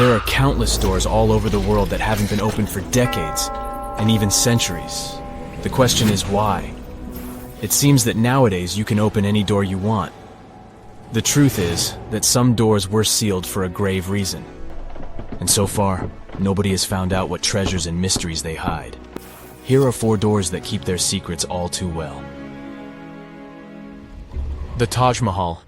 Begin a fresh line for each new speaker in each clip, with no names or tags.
There are countless doors all over the world that haven't been opened for decades, and even centuries. The question is why? It seems that nowadays you can open any door you want. The truth is that some doors were sealed for a grave reason. And so far, nobody has found out what treasures and mysteries they hide. Here are 4 doors that keep their secrets all too well. The Taj Mahal.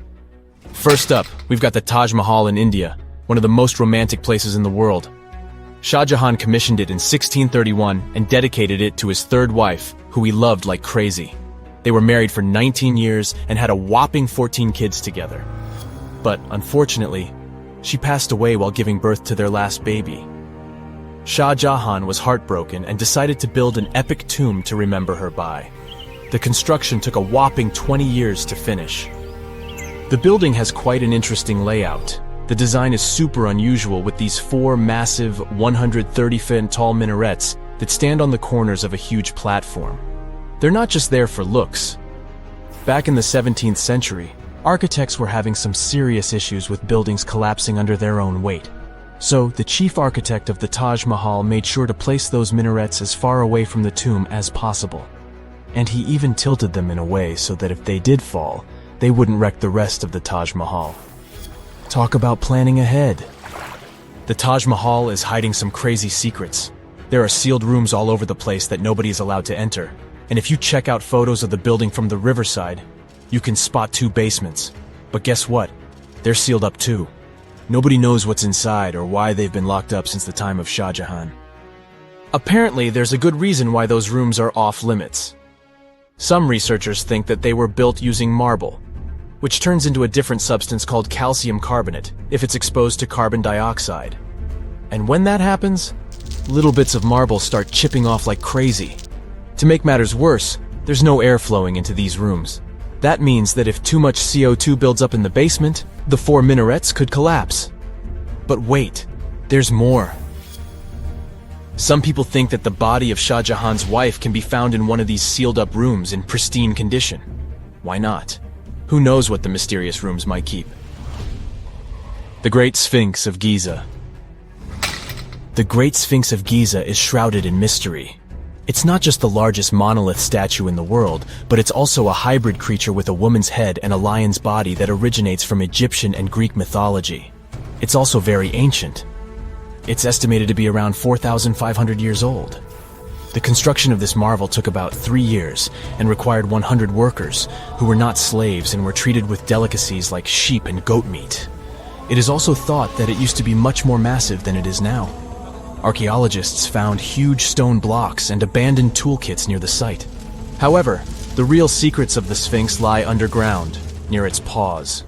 First up, we've got the Taj Mahal in India, one of the most romantic places in the world. Shah Jahan commissioned it in 1631 and dedicated it to his 3rd wife, who he loved like crazy. They were married for 19 years and had a whopping 14 kids together. But unfortunately, she passed away while giving birth to their last baby. Shah Jahan was heartbroken and decided to build an epic tomb to remember her by. The construction took a whopping 20 years to finish. The building has quite an interesting layout. The design is super unusual with these 4 massive 130-foot tall minarets that stand on the corners of a huge platform. They're not just there for looks. Back in the 17th century, architects were having some serious issues with buildings collapsing under their own weight. So, the chief architect of the Taj Mahal made sure to place those minarets as far away from the tomb as possible. And he even tilted them in a way so that if they did fall, they wouldn't wreck the rest of the Taj Mahal. Talk about planning ahead. The Taj Mahal is hiding some crazy secrets. There are sealed rooms all over the place that nobody is allowed to enter. And if you check out photos of the building from the riverside, you can spot 2 basements. But guess what? They're sealed up too. Nobody knows what's inside or why they've been locked up since the time of Shah Jahan. Apparently, there's a good reason why those rooms are off limits. Some researchers think that they were built using marble, which turns into a different substance called calcium carbonate if it's exposed to carbon dioxide. And when that happens, little bits of marble start chipping off like crazy. To make matters worse, there's no air flowing into these rooms. That means that if too much CO2 builds up in the basement, the 4 minarets could collapse. But wait, there's more. Some people think that the body of Shah Jahan's wife can be found in one of these sealed-up rooms in pristine condition. Why not? Who knows what the mysterious rooms might keep? The Great Sphinx of Giza. The Great Sphinx of Giza is shrouded in mystery. It's not just the largest monolith statue in the world, but it's also a hybrid creature with a woman's head and a lion's body that originates from Egyptian and Greek mythology. It's also very ancient. It's estimated to be around 4,500 years old. The construction of this marvel took about 3 years and required 100 workers who were not slaves and were treated with delicacies like sheep and goat meat. It is also thought that it used to be much more massive than it is now. Archaeologists found huge stone blocks and abandoned toolkits near the site. However, the real secrets of the Sphinx lie underground, near its paws.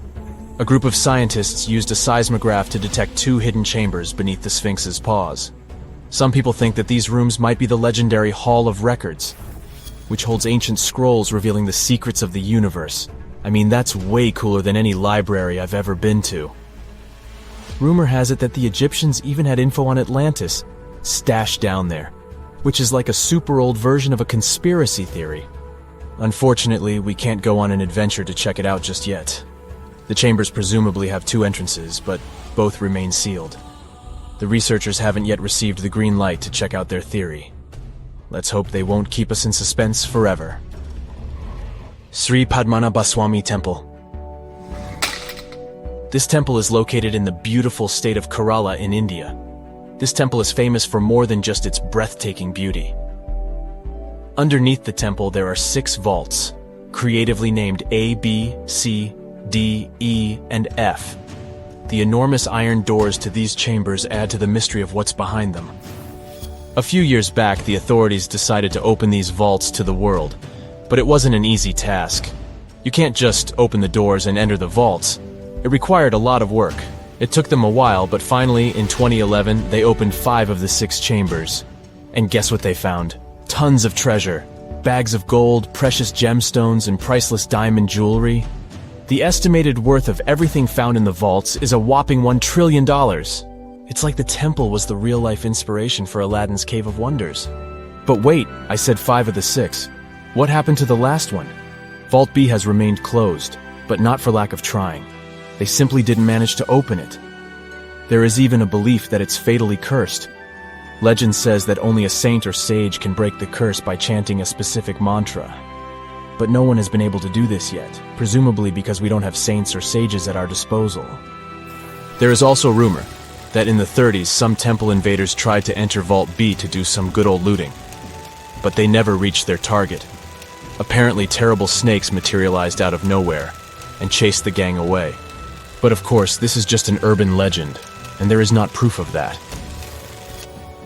A group of scientists used a seismograph to detect 2 hidden chambers beneath the Sphinx's paws. Some people think that these rooms might be the legendary Hall of Records, which holds ancient scrolls revealing the secrets of the universe. I mean, that's way cooler than any library I've ever been to. Rumor has it that the Egyptians even had info on Atlantis stashed down there, which is like a super old version of a conspiracy theory. Unfortunately, we can't go on an adventure to check it out just yet. The chambers presumably have 2 entrances, but both remain sealed. The researchers haven't yet received the green light to check out their theory. Let's hope they won't keep us in suspense forever. Sri Padmanabhaswamy Temple. This temple is located in the beautiful state of Kerala in India. This temple is famous for more than just its breathtaking beauty. Underneath the temple there are 6 vaults, creatively named A, B, C, D, E, and F. The enormous iron doors to these chambers add to the mystery of what's behind them. A few years back, the authorities decided to open these vaults to the world, but it wasn't an easy task. You can't just open the doors and enter the vaults. It required a lot of work. It took them a while, but finally, in 2011, they opened 5 of the 6 chambers. And guess what they found? Tons of treasure. Bags of gold, precious gemstones, and priceless diamond jewelry. The estimated worth of everything found in the vaults is a whopping $1 trillion. It's like the temple was the real-life inspiration for Aladdin's Cave of Wonders. But wait, I said 5 of the 6. What happened to the last one? Vault B has remained closed, but not for lack of trying. They simply didn't manage to open it. There is even a belief that it's fatally cursed. Legend says that only a saint or sage can break the curse by chanting a specific mantra. But no one has been able to do this yet, presumably because we don't have saints or sages at our disposal. There is also rumor that in the 30s some temple invaders tried to enter Vault B to do some good old looting, but they never reached their target. Apparently terrible snakes materialized out of nowhere and chased the gang away. But of course, this is just an urban legend, and there is not proof of that.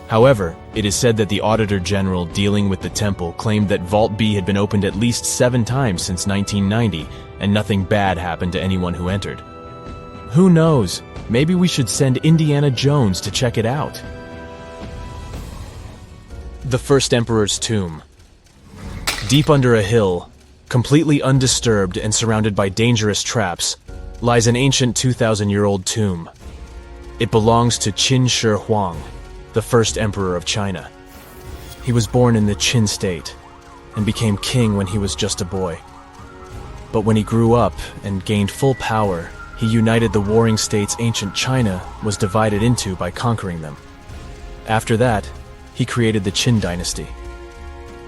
However, it is said that the Auditor General dealing with the temple claimed that Vault B had been opened at least 7 times since 1990, and nothing bad happened to anyone who entered. Who knows? Maybe we should send Indiana Jones to check it out. The First Emperor's Tomb. Deep under a hill, completely undisturbed and surrounded by dangerous traps, lies an ancient 2,000-year-old tomb. It belongs to Qin Shi Huang, the first emperor of China. He was born in the Qin state and became king when he was just a boy. But when he grew up and gained full power, he united the warring states ancient China was divided into by conquering them. After that, he created the Qin dynasty.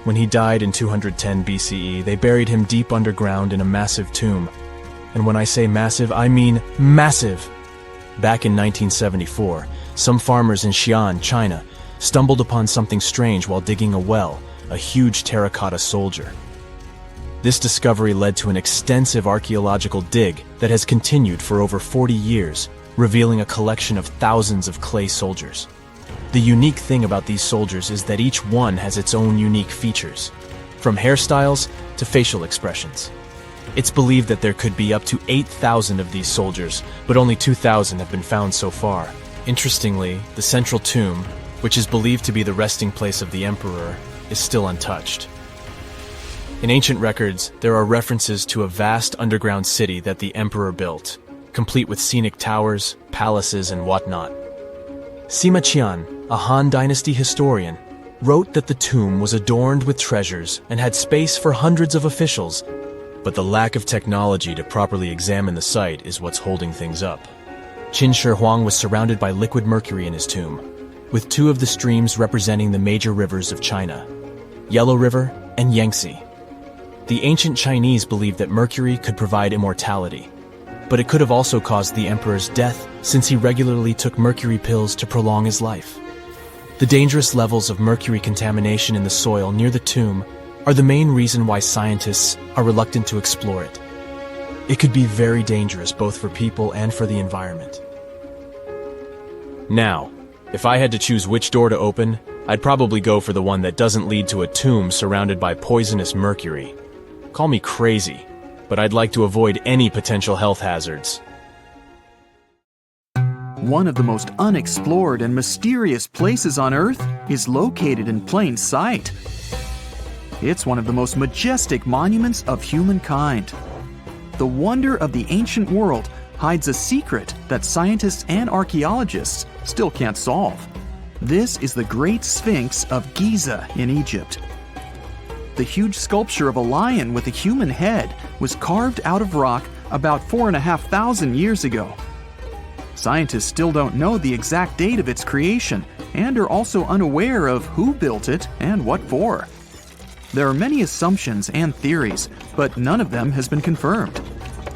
When he died in 210 BCE, they buried him deep underground in a massive tomb. And when I say massive, I mean massive! Back in 1974, some farmers in Xi'an, China, stumbled upon something strange while digging a well, a huge terracotta soldier. This discovery led to an extensive archaeological dig that has continued for over 40 years, revealing a collection of thousands of clay soldiers. The unique thing about these soldiers is that each one has its own unique features, from hairstyles to facial expressions. It's believed that there could be up to 8,000 of these soldiers, but only 2,000 have been found so far. Interestingly, the central tomb, which is believed to be the resting place of the emperor, is still untouched. In ancient records, there are references to a vast underground city that the emperor built, complete with scenic towers, palaces, and whatnot. Sima Qian, a Han Dynasty historian, wrote that the tomb was adorned with treasures and had space for hundreds of officials, but the lack of technology to properly examine the site is what's holding things up. Qin Shi Huang was surrounded by liquid mercury in his tomb, with 2 of the streams representing the major rivers of China, Yellow River and Yangtze. The ancient Chinese believed that mercury could provide immortality, but it could have also caused the emperor's death since he regularly took mercury pills to prolong his life. The dangerous levels of mercury contamination in the soil near the tomb are the main reason why scientists are reluctant to explore it. It could be very dangerous both for people and for the environment. Now, if I had to choose which door to open, I'd probably go for the one that doesn't lead to a tomb surrounded by poisonous mercury. Call me crazy, but I'd like to avoid any potential health hazards.
One of the most unexplored and mysterious places on Earth is located in plain sight. It's one of the most majestic monuments of humankind. The wonder of the ancient world hides a secret that scientists and archaeologists still can't solve. This is the Great Sphinx of Giza in Egypt. The huge sculpture of a lion with a human head was carved out of rock about 4,500 years ago. Scientists still don't know the exact date of its creation and are also unaware of who built it and what for. There are many assumptions and theories, but none of them has been confirmed.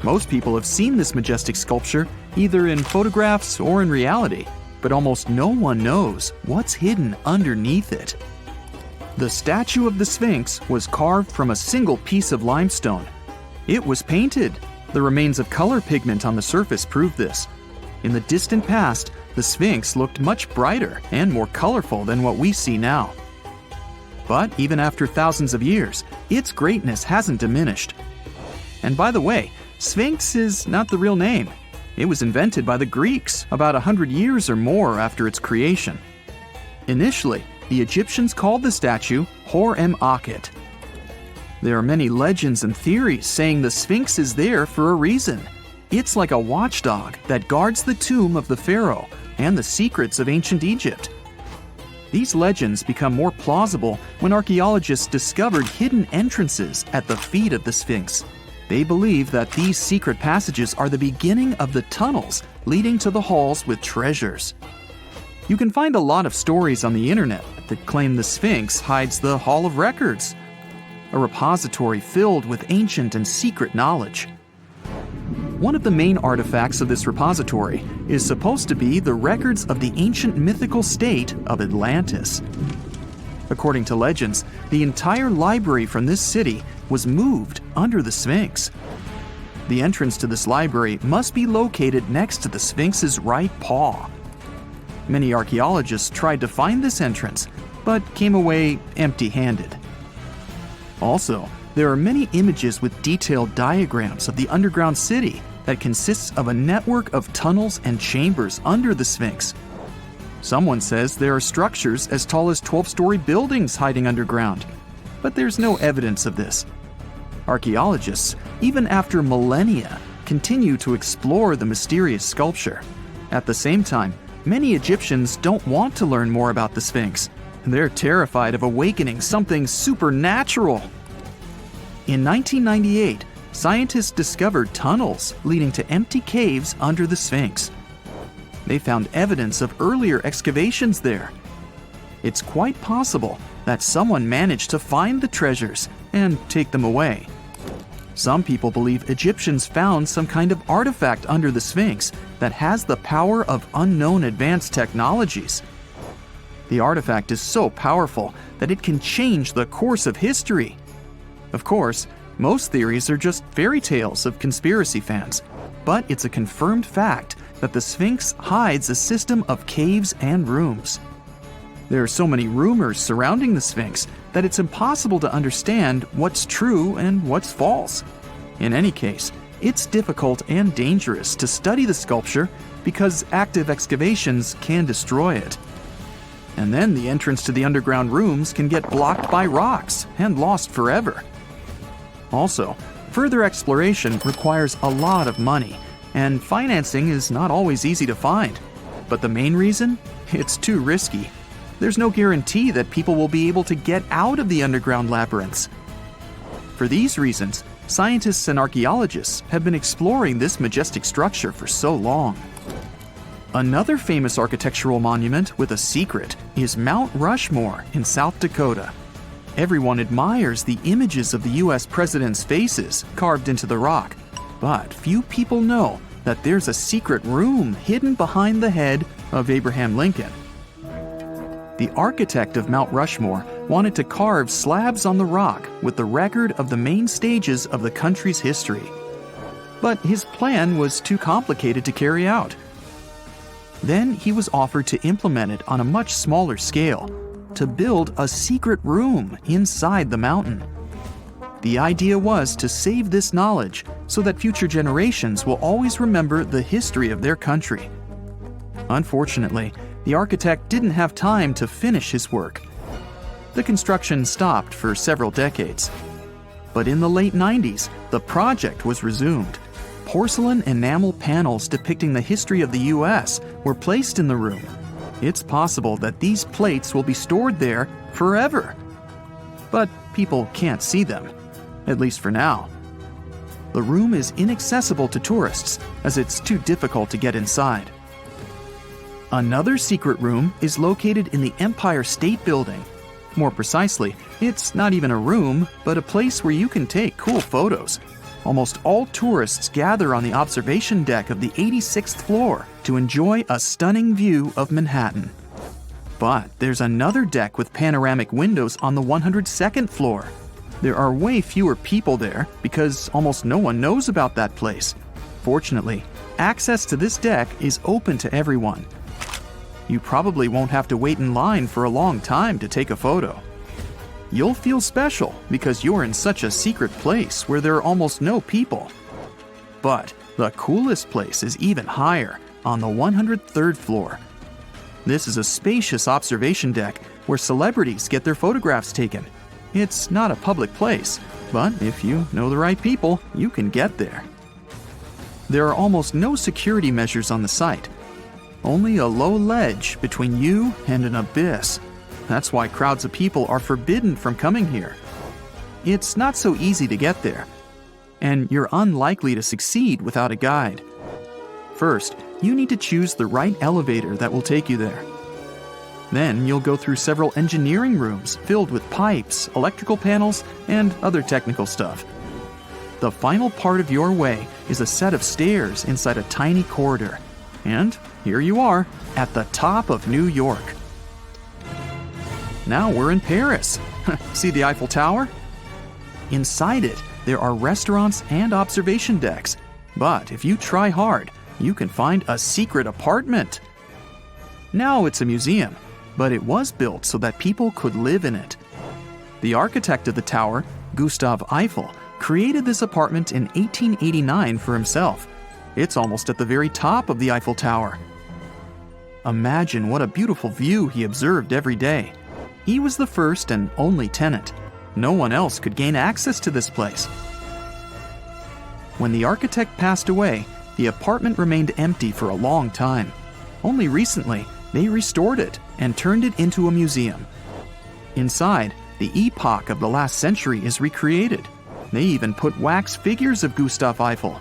Most people have seen this majestic sculpture either in photographs or in reality, but almost no one knows what's hidden underneath it. The statue of the Sphinx was carved from a single piece of limestone. It was painted. The remains of color pigment on the surface prove this. In the distant past, the Sphinx looked much brighter and more colorful than what we see now. But even after thousands of years, its greatness hasn't diminished. And by the way, Sphinx is not the real name. It was invented by the Greeks about 100 years or more after its creation. Initially, the Egyptians called the statue Hor-em-Akhet. There are many legends and theories saying the Sphinx is there for a reason. It's like a watchdog that guards the tomb of the pharaoh and the secrets of ancient Egypt. These legends become more plausible when archaeologists discovered hidden entrances at the feet of the Sphinx. They believe that these secret passages are the beginning of the tunnels leading to the halls with treasures. You can find a lot of stories on the internet that claim the Sphinx hides the Hall of Records, a repository filled with ancient and secret knowledge. One of the main artifacts of this repository is supposed to be the records of the ancient mythical state of Atlantis. According to legends, the entire library from this city was moved under the Sphinx. The entrance to this library must be located next to the Sphinx's right paw. Many archaeologists tried to find this entrance, but came away empty-handed. Also, there are many images with detailed diagrams of the underground city that consists of a network of tunnels and chambers under the Sphinx. Someone says there are structures as tall as 12-story buildings hiding underground, but there's no evidence of this. Archaeologists, even after millennia, continue to explore the mysterious sculpture. At the same time, many Egyptians don't want to learn more about the Sphinx. They're terrified of awakening something supernatural. In 1998, scientists discovered tunnels leading to empty caves under the Sphinx. They found evidence of earlier excavations there. It's quite possible that someone managed to find the treasures and take them away. Some people believe Egyptians found some kind of artifact under the Sphinx that has the power of unknown advanced technologies. The artifact is so powerful that it can change the course of history. Of course, most theories are just fairy tales of conspiracy fans, but it's a confirmed fact that the Sphinx hides a system of caves and rooms. There are so many rumors surrounding the Sphinx that it's impossible to understand what's true and what's false. In any case, it's difficult and dangerous to study the sculpture because active excavations can destroy it. And then the entrance to the underground rooms can get blocked by rocks and lost forever. Also, further exploration requires a lot of money, and financing is not always easy to find. But the main reason? It's too risky. There's no guarantee that people will be able to get out of the underground labyrinths. For these reasons, scientists and archaeologists have been exploring this majestic structure for so long. Another famous architectural monument with a secret is Mount Rushmore in South Dakota. Everyone admires the images of the US presidents' faces carved into the rock, but few people know that there's a secret room hidden behind the head of Abraham Lincoln. The architect of Mount Rushmore wanted to carve slabs on the rock with the record of the main stages of the country's history. But his plan was too complicated to carry out. Then he was offered to implement it on a much smaller scale, to build a secret room inside the mountain. The idea was to save this knowledge so that future generations will always remember the history of their country. Unfortunately, the architect didn't have time to finish his work. The construction stopped for several decades. But in the late 90s, the project was resumed. Porcelain enamel panels depicting the history of the US were placed in the room. It's possible that these plates will be stored there forever. But people can't see them, at least for now. The room is inaccessible to tourists as it's too difficult to get inside. Another secret room is located in the Empire State Building. More precisely, it's not even a room, but a place where you can take cool photos. Almost all tourists gather on the observation deck of the 86th floor to enjoy a stunning view of Manhattan. But there's another deck with panoramic windows on the 102nd floor. There are way fewer people there because almost no one knows about that place. Fortunately, access to this deck is open to everyone. You probably won't have to wait in line for a long time to take a photo. You'll feel special because you're in such a secret place where there are almost no people. But the coolest place is even higher, on the 103rd floor. This is a spacious observation deck where celebrities get their photographs taken. It's not a public place, but if you know the right people, you can get there. There are almost no security measures on the site. Only a low ledge between you and an abyss. That's why crowds of people are forbidden from coming here. It's not so easy to get there. and you're unlikely to succeed without a guide. First, you need to choose the right elevator that will take you there. Then you'll go through several engineering rooms filled with pipes, electrical panels, and other technical stuff. The final part of your way is a set of stairs inside a tiny corridor. And here you are, at the top of New York. Now we're in Paris. See the Eiffel Tower? Inside it, there are restaurants and observation decks. But if you try hard, you can find a secret apartment. Now it's a museum, but it was built so that people could live in it. The architect of the tower, Gustav Eiffel, created this apartment in 1889 for himself. It's almost at the very top of the Eiffel Tower. Imagine what a beautiful view he observed every day. He was the first and only tenant. No one else could gain access to this place. When the architect passed away, the apartment remained empty for a long time. Only recently, they restored it and turned it into a museum. Inside, the epoch of the last century is recreated. They even put wax figures of Gustav Eiffel,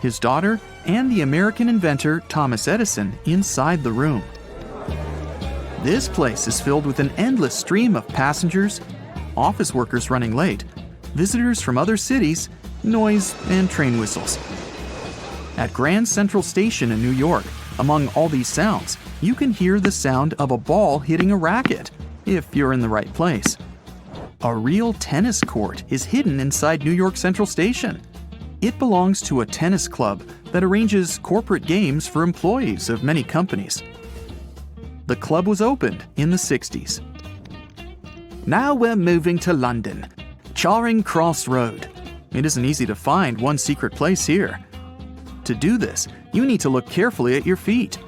his daughter, and the American inventor Thomas Edison inside the room. This place is filled with an endless stream of passengers, office workers running late, visitors from other cities, noise, and train whistles. At Grand Central Station in New York, among all these sounds, you can hear the sound of a ball hitting a racket, if you're in the right place. A real tennis court is hidden inside New York Central Station. It belongs to a tennis club that arranges corporate games for employees of many companies. The club was opened in the 60s. Now we're moving to London, Charing Cross Road. It isn't easy to find one secret place here. To do this, you need to look carefully at your feet.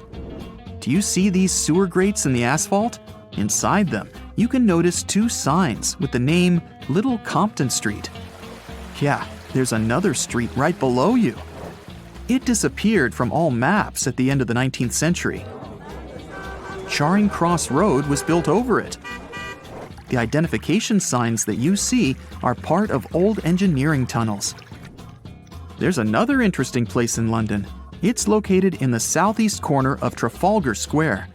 Do you see these sewer grates in the asphalt? Inside them, you can notice two signs with the name Little Compton Street. Yeah, there's another street right below you. It disappeared from all maps at the end of the 19th century. Charing Cross Road was built over it. The identification signs that you see are part of old engineering tunnels. There's another interesting place in London. It's located in the southeast corner of Trafalgar Square.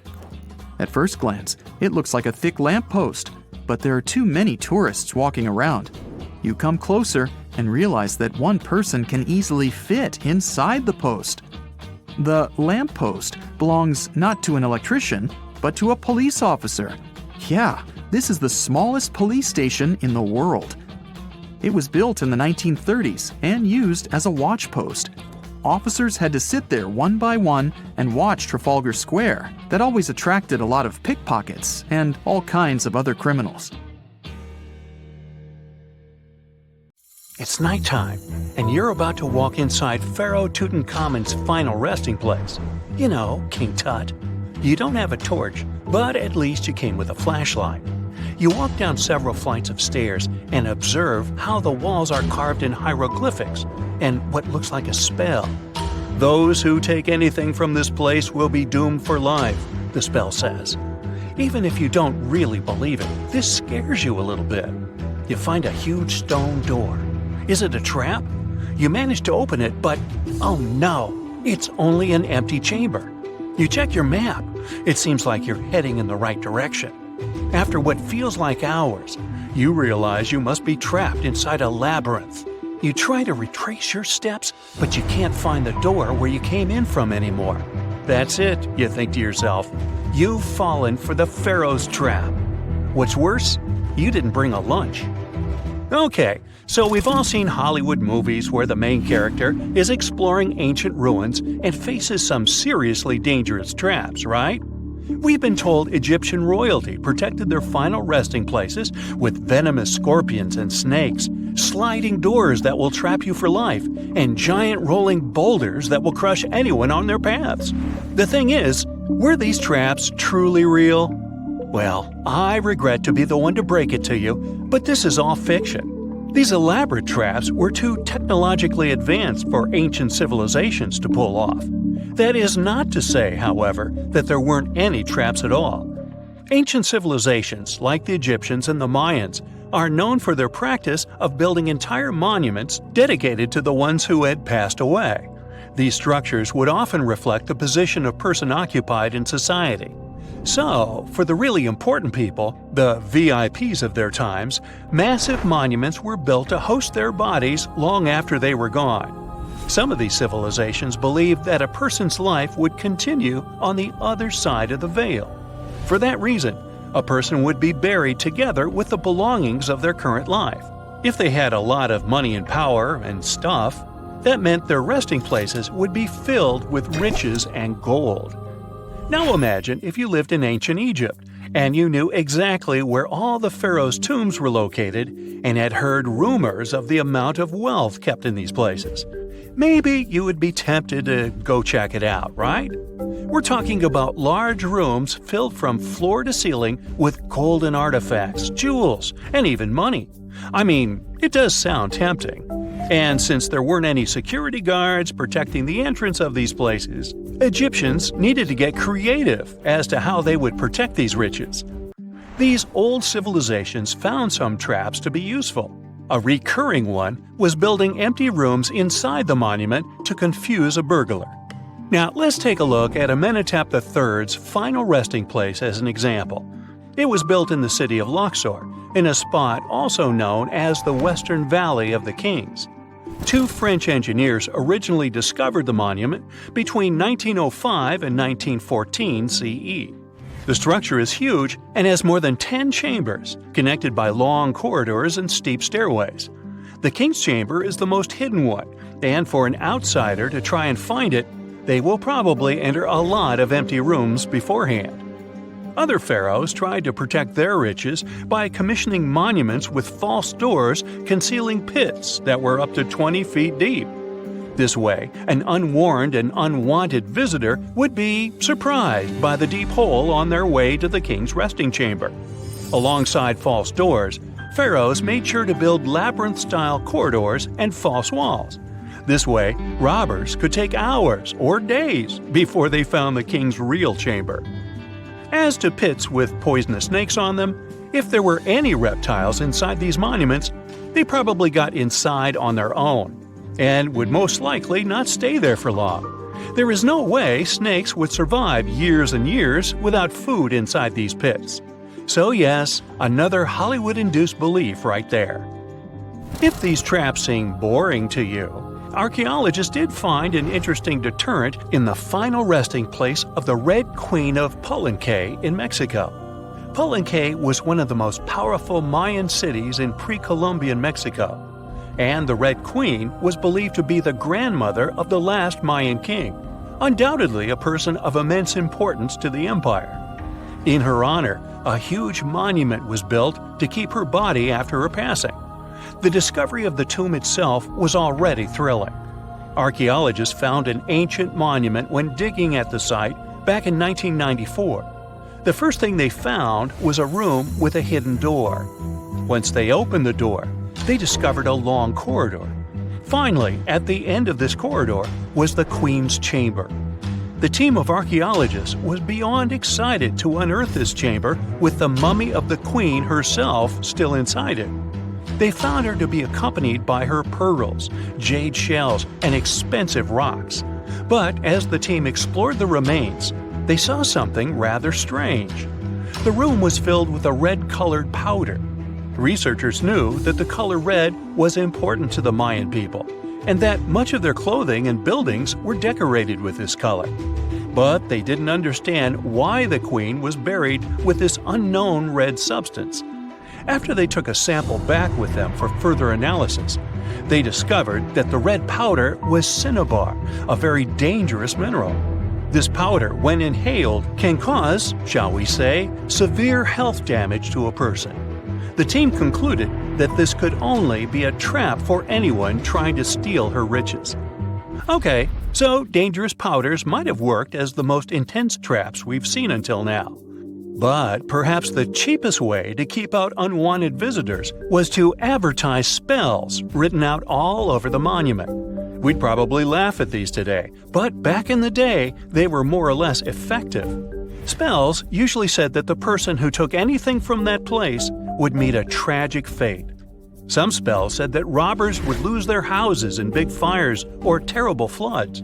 At first glance, it looks like a thick lamppost, but there are too many tourists walking around. You come closer and realize that one person can easily fit inside the post. The lamppost belongs not to an electrician, but to a police officer. Yeah, this is the smallest police station in the world. It was built in the 1930s and used as a watch post. Officers had to sit there one by one and watch Trafalgar Square. That always attracted a lot of pickpockets and all kinds of other criminals.
It's nighttime, and you're about to walk inside Pharaoh Tutankhamun's final resting place. You know, King Tut. You don't have a torch, but at least you came with a flashlight. You walk down several flights of stairs and observe how the walls are carved in hieroglyphics and what looks like a spell. Those who take anything from this place will be doomed for life, the spell says. Even if you don't really believe it, this scares you a little bit. You find a huge stone door. Is it a trap? You manage to open it, but oh no, it's only an empty chamber. You check your map. It seems like you're heading in the right direction. After what feels like hours, you realize you must be trapped inside a labyrinth. You try to retrace your steps, but you can't find the door where you came in from anymore. That's it, you think to yourself. You've fallen for the Pharaoh's trap. What's worse, you didn't bring a lunch. Okay, so we've all seen Hollywood movies where the main character is exploring ancient ruins and faces some seriously dangerous traps, right? We've been told Egyptian royalty protected their final resting places with venomous scorpions and snakes, sliding doors that will trap you for life, and giant rolling boulders that will crush anyone on their paths. The thing is, were these traps truly real? Well, I regret to be the one to break it to you, but this is all fiction. These elaborate traps were too technologically advanced for ancient civilizations to pull off. That is not to say, however, that there weren't any traps at all. Ancient civilizations, like the Egyptians and the Mayans, are known for their practice of building entire monuments dedicated to the ones who had passed away. These structures would often reflect the position of person occupied in society. So, for the really important people, the VIPs of their times, massive monuments were built to host their bodies long after they were gone. Some of these civilizations believed that a person's life would continue on the other side of the veil. For that reason, a person would be buried together with the belongings of their current life. If they had a lot of money and power and stuff, that meant their resting places would be filled with riches and gold. Now imagine if you lived in ancient Egypt and you knew exactly where all the pharaohs' tombs were located and had heard rumors of the amount of wealth kept in these places. Maybe you would be tempted to go check it out, right? We're talking about large rooms filled from floor to ceiling with golden artifacts, jewels, and even money. I mean, it does sound tempting. And since there weren't any security guards protecting the entrance of these places, Egyptians needed to get creative as to how they would protect these riches. These old civilizations found some traps to be useful. A recurring one was building empty rooms inside the monument to confuse a burglar. Now, let's take a look at Amenhotep III's final resting place as an example. It was built in the city of Luxor, in a spot also known as the Western Valley of the Kings. Two French engineers originally discovered the monument between 1905 and 1914 CE. The structure is huge and has more than 10 chambers, connected by long corridors and steep stairways. The King's Chamber is the most hidden one, and for an outsider to try and find it, they will probably enter a lot of empty rooms beforehand. Other pharaohs tried to protect their riches by commissioning monuments with false doors concealing pits that were up to 20 feet deep. This way, an unwarned and unwanted visitor would be surprised by the deep hole on their way to the king's resting chamber. Alongside false doors, pharaohs made sure to build labyrinth-style corridors and false walls. This way, robbers could take hours or days before they found the king's real chamber. As to pits with poisonous snakes on them, if there were any reptiles inside these monuments, they probably got inside on their own, and would most likely not stay there for long. There is no way snakes would survive years and years without food inside these pits. So yes, another Hollywood-induced belief right there. If these traps seem boring to you, archaeologists did find an interesting deterrent in the final resting place of the Red Queen of Palenque in Mexico. Palenque was one of the most powerful Mayan cities in pre-Columbian Mexico, and the Red Queen was believed to be the grandmother of the last Mayan king, undoubtedly a person of immense importance to the empire. In her honor, a huge monument was built to keep her body after her passing. The discovery of the tomb itself was already thrilling. Archaeologists found an ancient monument when digging at the site back in 1994. The first thing they found was a room with a hidden door. Once they opened the door, they discovered a long corridor. Finally, at the end of this corridor was the Queen's chamber. The team of archaeologists was beyond excited to unearth this chamber with the mummy of the Queen herself still inside it. They found her to be accompanied by her pearls, jade shells, and expensive rocks. But as the team explored the remains, they saw something rather strange. The room was filled with a red-colored powder. Researchers knew that the color red was important to the Mayan people, and that much of their clothing and buildings were decorated with this color. But they didn't understand why the queen was buried with this unknown red substance. After they took a sample back with them for further analysis, they discovered that the red powder was cinnabar, a very dangerous mineral. This powder, when inhaled, can cause, shall we say, severe health damage to a person. The team concluded that this could only be a trap for anyone trying to steal her riches. Okay, so dangerous powders might have worked as the most intense traps we've seen until now. But perhaps the cheapest way to keep out unwanted visitors was to advertise spells written out all over the monument. We'd probably laugh at these today, but back in the day, they were more or less effective. Spells usually said that the person who took anything from that place would meet a tragic fate. Some spells said that robbers would lose their houses in big fires or terrible floods.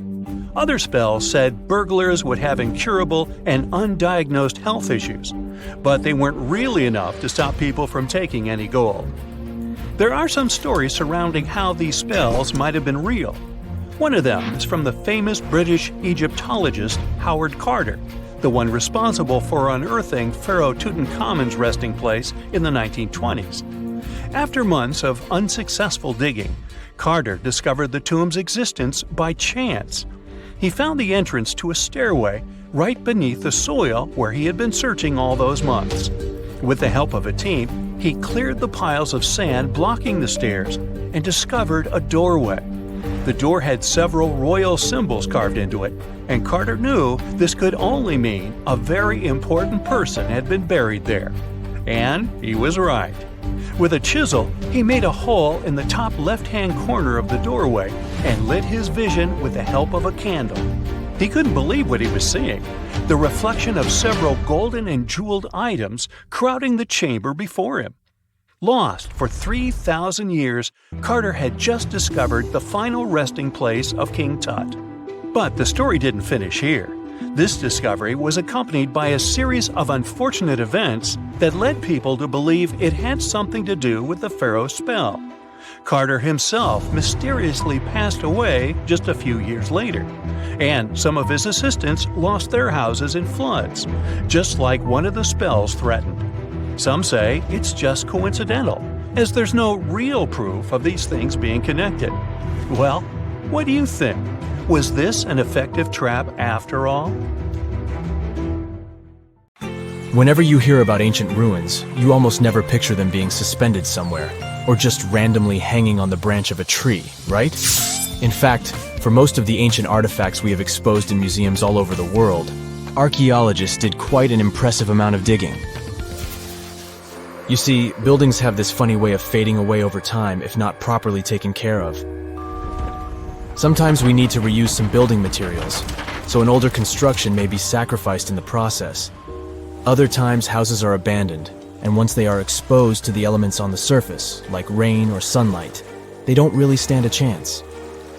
Other spells said burglars would have incurable and undiagnosed health issues, but they weren't really enough to stop people from taking any gold. There are some stories surrounding how these spells might have been real. One of them is from the famous British Egyptologist Howard Carter, the one responsible for unearthing Pharaoh Tutankhamun's resting place in the 1920s. After months of unsuccessful digging, Carter discovered the tomb's existence by chance. He found the entrance to a stairway right beneath the soil where he had been searching all those months. With the help of a team, he cleared the piles of sand blocking the stairs and discovered a doorway. The door had several royal symbols carved into it, and Carter knew this could only mean a very important person had been buried there. And he was right. With a chisel, he made a hole in the top left-hand corner of the doorway and lit his vision with the help of a candle. He couldn't believe what he was seeing, the reflection of several golden and jeweled items crowding the chamber before him. Lost for 3,000 years, Carter had just discovered the final resting place of King Tut. But the story didn't finish here. This discovery was accompanied by a series of unfortunate events that led people to believe it had something to do with the pharaoh's spell. Carter himself mysteriously passed away just a few years later, and some of his assistants lost their houses in floods, just like one of the spells threatened. Some say it's just coincidental, as there's no real proof of these things being connected. Well, what do you think? Was this an effective trap after all?
Whenever you hear about ancient ruins, you almost never picture them being suspended somewhere, or just randomly hanging on the branch of a tree, right? In fact, for most of the ancient artifacts we have exposed in museums all over the world, archaeologists did quite an impressive amount of digging. You see, buildings have this funny way of fading away over time if not properly taken care of. Sometimes we need to reuse some building materials, so an older construction may be sacrificed in the process. Other times houses are abandoned, and once they are exposed to the elements on the surface, like rain or sunlight, they don't really stand a chance.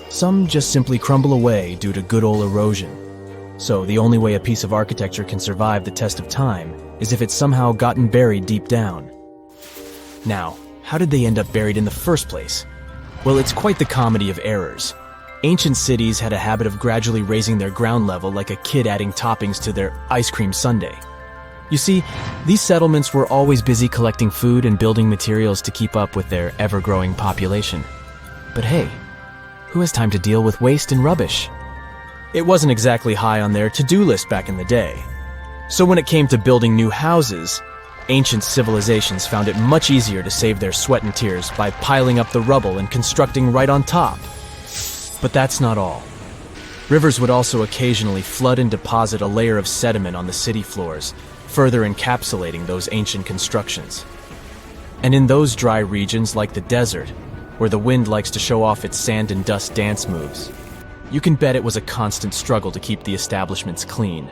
Some just simply crumble away due to good old erosion. So the only way a piece of architecture can survive the test of time is if it's somehow gotten buried deep down. Now, how did they end up buried in the first place? Well, it's quite the comedy of errors. Ancient cities had a habit of gradually raising their ground level like a kid adding toppings to their ice cream sundae. You see, these settlements were always busy collecting food and building materials to keep up with their ever-growing population. But hey, who has time to deal with waste and rubbish? It wasn't exactly high on their to-do list back in the day. So when it came to building new houses, ancient civilizations found it much easier to save their sweat and tears by piling up the rubble and constructing right on top. But that's not all. Rivers would also occasionally flood and deposit a layer of sediment on the city floors, further encapsulating those ancient constructions. And in those dry regions like the desert, where the wind likes to show off its sand and dust dance moves, you can bet it was a constant struggle to keep the establishments clean.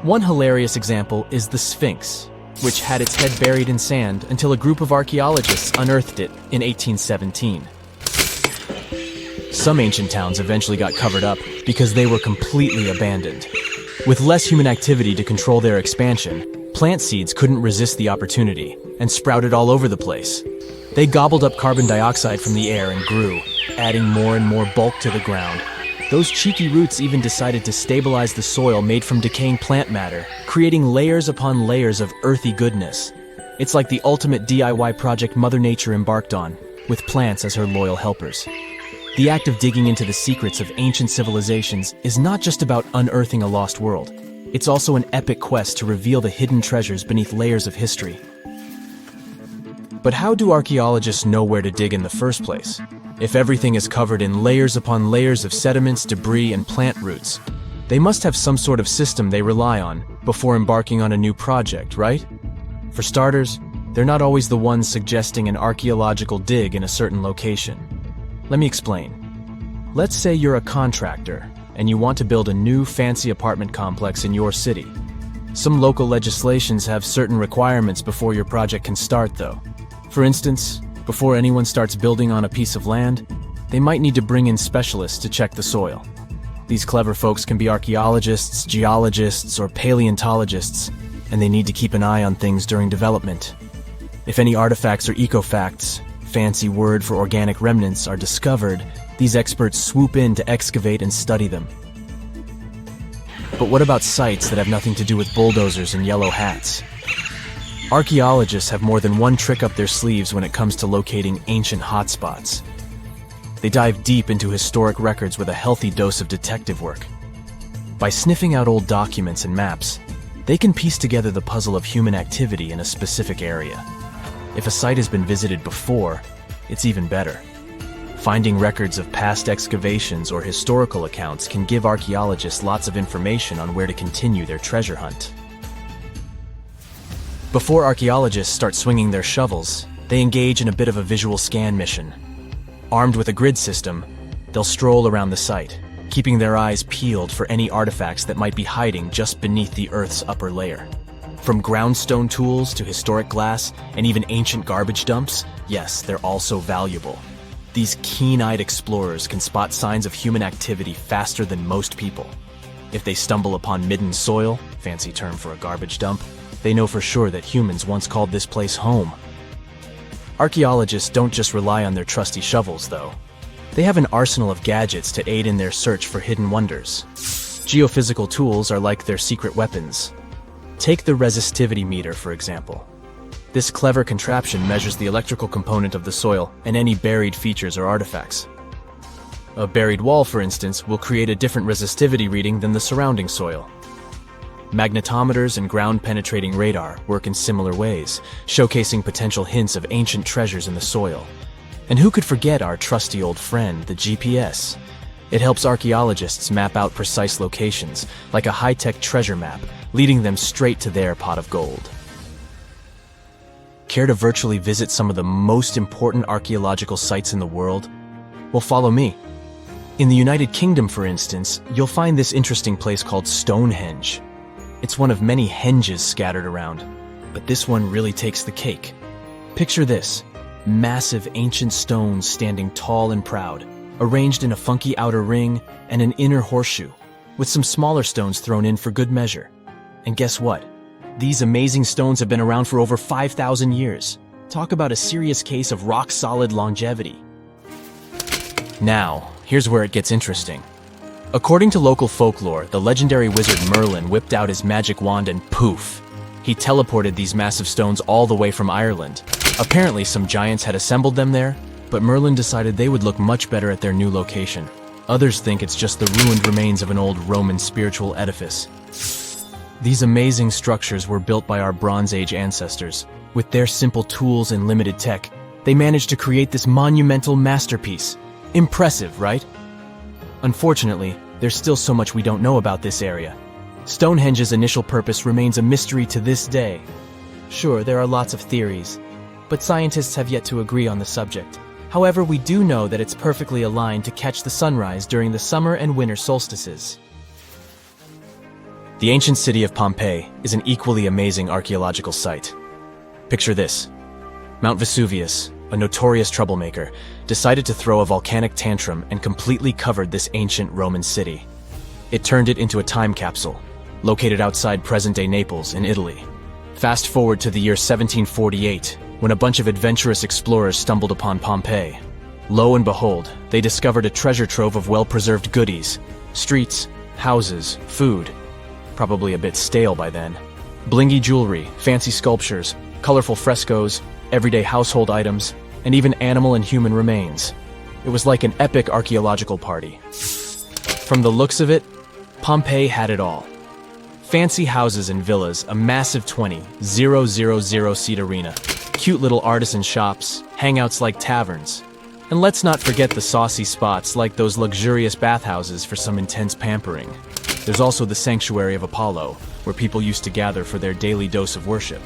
One hilarious example is the Sphinx, which had its head buried in sand until a group of archaeologists unearthed it in 1817. Some ancient towns eventually got covered up because they were completely abandoned. With less human activity to control their expansion, plant seeds couldn't resist the opportunity and sprouted all over the place. They gobbled up carbon dioxide from the air and grew, adding more and more bulk to the ground. Those cheeky roots even decided to stabilize the soil made from decaying plant matter, creating layers upon layers of earthy goodness. It's like the ultimate DIY project Mother Nature embarked on, with plants as her loyal helpers. The act of digging into the secrets of ancient civilizations is not just about unearthing a lost world. It's also an epic quest to reveal the hidden treasures beneath layers of history. But how do archaeologists know where to dig in the first place? If everything is covered in layers upon layers of sediments, debris, and plant roots, they must have some sort of system they rely on before embarking on a new project, right? For starters, they're not always the ones suggesting an archaeological dig in a certain location. Let me explain. Let's say you're a contractor and you want to build a new fancy apartment complex in your city. Some local legislations have certain requirements before your project can start, though. For instance, before anyone starts building on a piece of land, they might need to bring in specialists to check the soil. These clever folks can be archaeologists, geologists, or paleontologists, and they need to keep an eye on things during development. If any artifacts or ecofacts, fancy word for organic remnants, are discovered, these experts swoop in to excavate and study them. But what about sites that have nothing to do with bulldozers and yellow hats? Archaeologists have more than one trick up their sleeves when it comes to locating ancient hotspots. They dive deep into historic records with a healthy dose of detective work. By sniffing out old documents and maps, they can piece together the puzzle of human activity in a specific area. If a site has been visited before, it's even better. Finding records of past excavations or historical accounts can give archaeologists lots of information on where to continue their treasure hunt. Before archaeologists start swinging their shovels, they engage in a bit of a visual scan mission. Armed with a grid system, they'll stroll around the site, keeping their eyes peeled for any artifacts that might be hiding just beneath the Earth's upper layer. From groundstone tools to historic glass and even ancient garbage dumps, yes, they're all so valuable. These keen-eyed explorers can spot signs of human activity faster than most people. If they stumble upon midden soil, fancy term for a garbage dump, they know for sure that humans once called this place home. Archaeologists don't just rely on their trusty shovels, though. They have an arsenal of gadgets to aid in their search for hidden wonders. Geophysical tools are like their secret weapons. Take the resistivity meter, for example. This clever contraption measures the electrical component of the soil and any buried features or artifacts. A buried wall, for instance, will create a different resistivity reading than the surrounding soil. Magnetometers and ground-penetrating radar work in similar ways, showcasing potential hints of ancient treasures in the soil. And who could forget our trusty old friend, the GPS? It helps archaeologists map out precise locations, like a high-tech treasure map, leading them straight to their pot of gold. Care to virtually visit some of the most important archaeological sites in the world? Well, follow me. In the United Kingdom, for instance, you'll find this interesting place called Stonehenge. It's one of many henges scattered around, but this one really takes the cake. Picture this: massive ancient stones standing tall and proud, arranged in a funky outer ring and an inner horseshoe, with some smaller stones thrown in for good measure. And guess what? These amazing stones have been around for over 5,000 years. Talk about a serious case of rock-solid longevity. Now, here's where it gets interesting. According to local folklore, the legendary wizard Merlin whipped out his magic wand and poof! He teleported these massive stones all the way from Ireland. Apparently, some giants had assembled them there, but Merlin decided they would look much better at their new location. Others think it's just the ruined remains of an old Roman spiritual edifice. These amazing structures were built by our Bronze Age ancestors. With their simple tools and limited tech, they managed to create this monumental masterpiece. Impressive, right? Unfortunately, there's still so much we don't know about this area. Stonehenge's initial purpose remains a mystery to this day. Sure, there are lots of theories, but scientists have yet to agree on the subject. However, we do know that it's perfectly aligned to catch the sunrise during the summer and winter solstices. The ancient city of Pompeii is an equally amazing archaeological site. Picture this: Mount Vesuvius, a notorious troublemaker, decided to throw a volcanic tantrum and completely covered this ancient Roman city. It turned it into a time capsule, located outside present-day Naples in Italy. Fast forward to the year 1748, when a bunch of adventurous explorers stumbled upon Pompeii. Lo and behold, they discovered a treasure trove of well-preserved goodies: streets, houses, food. Probably a bit stale by then. Blingy jewelry, fancy sculptures, colorful frescoes, everyday household items, and even animal and human remains. It was like an epic archaeological party. From the looks of it, Pompeii had it all. Fancy houses and villas, a massive 20,000-seat arena, cute little artisan shops, hangouts like taverns. And let's not forget the saucy spots like those luxurious bathhouses for some intense pampering. There's also the Sanctuary of Apollo, where people used to gather for their daily dose of worship.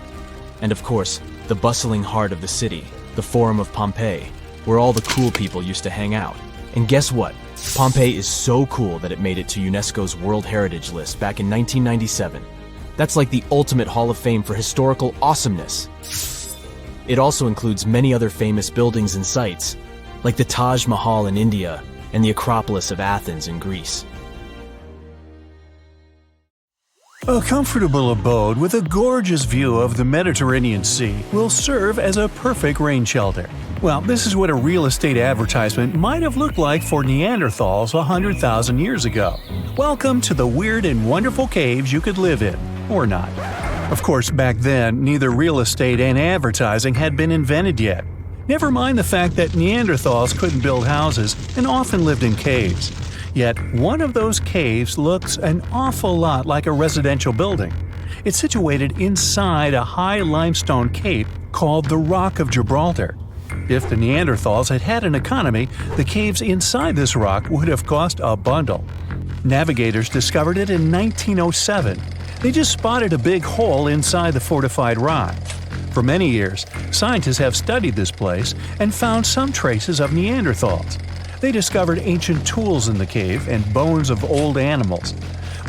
And of course, the bustling heart of the city, the Forum of Pompeii, where all the cool people used to hang out. And guess what? Pompeii is so cool that it made it to UNESCO's World Heritage List back in 1997. That's like the ultimate Hall of Fame for historical awesomeness. It also includes many other famous buildings and sites, like the Taj Mahal in India and the Acropolis of Athens in Greece.
A comfortable abode with a gorgeous view of the Mediterranean Sea will serve as a perfect rain shelter. Well, this is what a real estate advertisement might have looked like for Neanderthals 100,000 years ago. Welcome to the weird and wonderful caves you could live in, or not. Of course, back then, neither real estate and advertising had been invented yet. Never mind the fact that Neanderthals couldn't build houses and often lived in caves. Yet, one of those caves looks an awful lot like a residential building. It's situated inside a high limestone cape called the Rock of Gibraltar. If the Neanderthals had had an economy, the caves inside this rock would have cost a bundle. Navigators discovered it in 1907. They just spotted a big hole inside the fortified rock. For many years, scientists have studied this place and found some traces of Neanderthals. They discovered ancient tools in the cave and bones of old animals.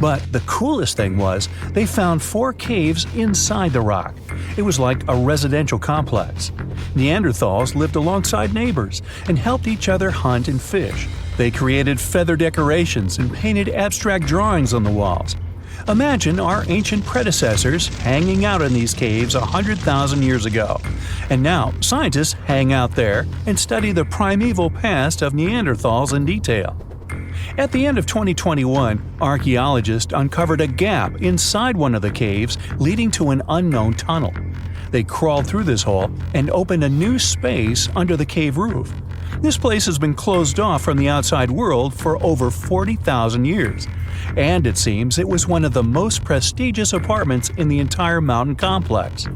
But the coolest thing was, they found 4 caves inside the rock. It was like a residential complex. Neanderthals lived alongside neighbors and helped each other hunt and fish. They created feather decorations and painted abstract drawings on the walls. Imagine our ancient predecessors hanging out in these caves 100,000 years ago. And now, scientists hang out there and study the primeval past of Neanderthals in detail. At the end of 2021, archaeologists uncovered a gap inside one of the caves leading to an unknown tunnel. They crawled through this hole and opened a new space under the cave roof. This place has been closed off from the outside world for over 40,000 years. And it seems it was one of the most prestigious apartments in the entire mountain complex.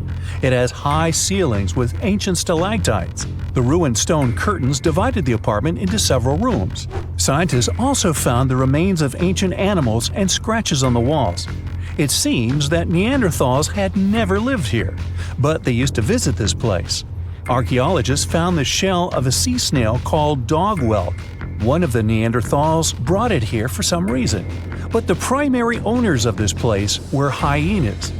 It has high ceilings with ancient stalactites. The ruined stone curtains divided the apartment into several rooms. Scientists also found the remains of ancient animals and scratches on the walls. It seems that Neanderthals had never lived here, but they used to visit this place. Archaeologists found the shell of a sea snail called dog whelk. One of the Neanderthals brought it here for some reason, but the primary owners of this place were hyenas.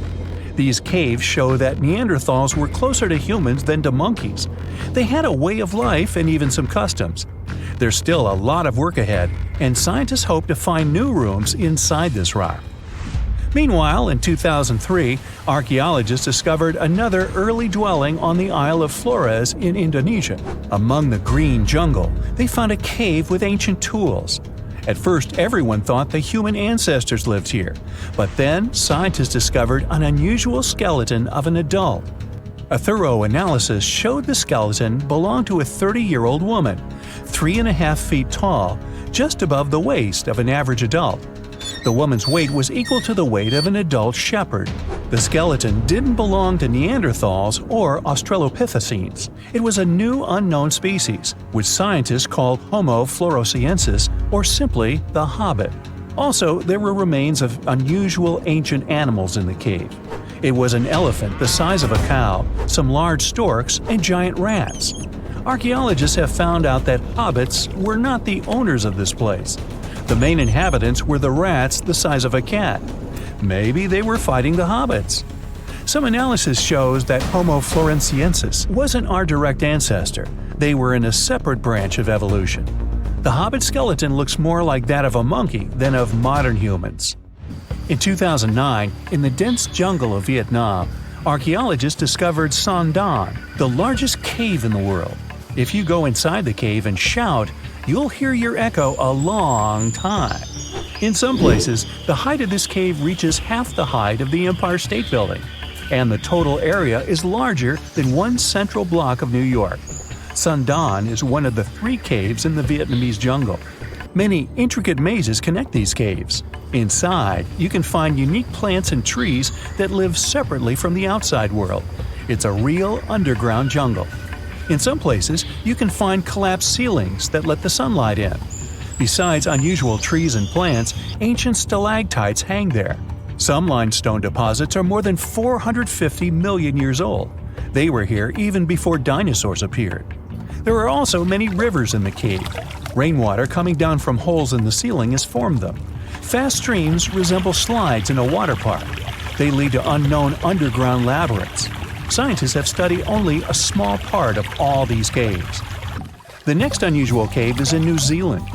These caves show that Neanderthals were closer to humans than to monkeys. They had a way of life and even some customs. There's still a lot of work ahead, and scientists hope to find new rooms inside this rock. Meanwhile, in 2003, archaeologists discovered another early dwelling on the Isle of Flores in Indonesia. Among the green jungle, they found a cave with ancient tools. At first, everyone thought the human ancestors lived here, but then scientists discovered an unusual skeleton of an adult. A thorough analysis showed the skeleton belonged to a 30-year-old woman, 3.5 feet tall, just above the waist of an average adult. The woman's weight was equal to the weight of an adult shepherd. The skeleton didn't belong to Neanderthals or Australopithecines. It was a new unknown species, which scientists called Homo floresiensis, or simply the Hobbit. Also, there were remains of unusual ancient animals in the cave. It was an elephant the size of a cow, some large storks, and giant rats. Archaeologists have found out that hobbits were not the owners of this place. The main inhabitants were the rats the size of a cat. Maybe they were fighting the hobbits. Some analysis shows that Homo floresiensis wasn't our direct ancestor. They were in a separate branch of evolution. The hobbit skeleton looks more like that of a monkey than of modern humans. In 2009, in the dense jungle of Vietnam, archaeologists discovered Son Don, the largest cave in the world. If you go inside the cave and shout, you'll hear your echo a long time. In some places, the height of this cave reaches half the height of the Empire State Building, and the total area is larger than one central block of New York. Son Don is one of the 3 caves in the Vietnamese jungle. Many intricate mazes connect these caves. Inside, you can find unique plants and trees that live separately from the outside world. It's a real underground jungle. In some places, you can find collapsed ceilings that let the sunlight in. Besides unusual trees and plants, ancient stalactites hang there. Some limestone deposits are more than 450 million years old. They were here even before dinosaurs appeared. There are also many rivers in the cave. Rainwater coming down from holes in the ceiling has formed them. Fast streams resemble slides in a water park. They lead to unknown underground labyrinths. Scientists have studied only a small part of all these caves. The next unusual cave is in New Zealand.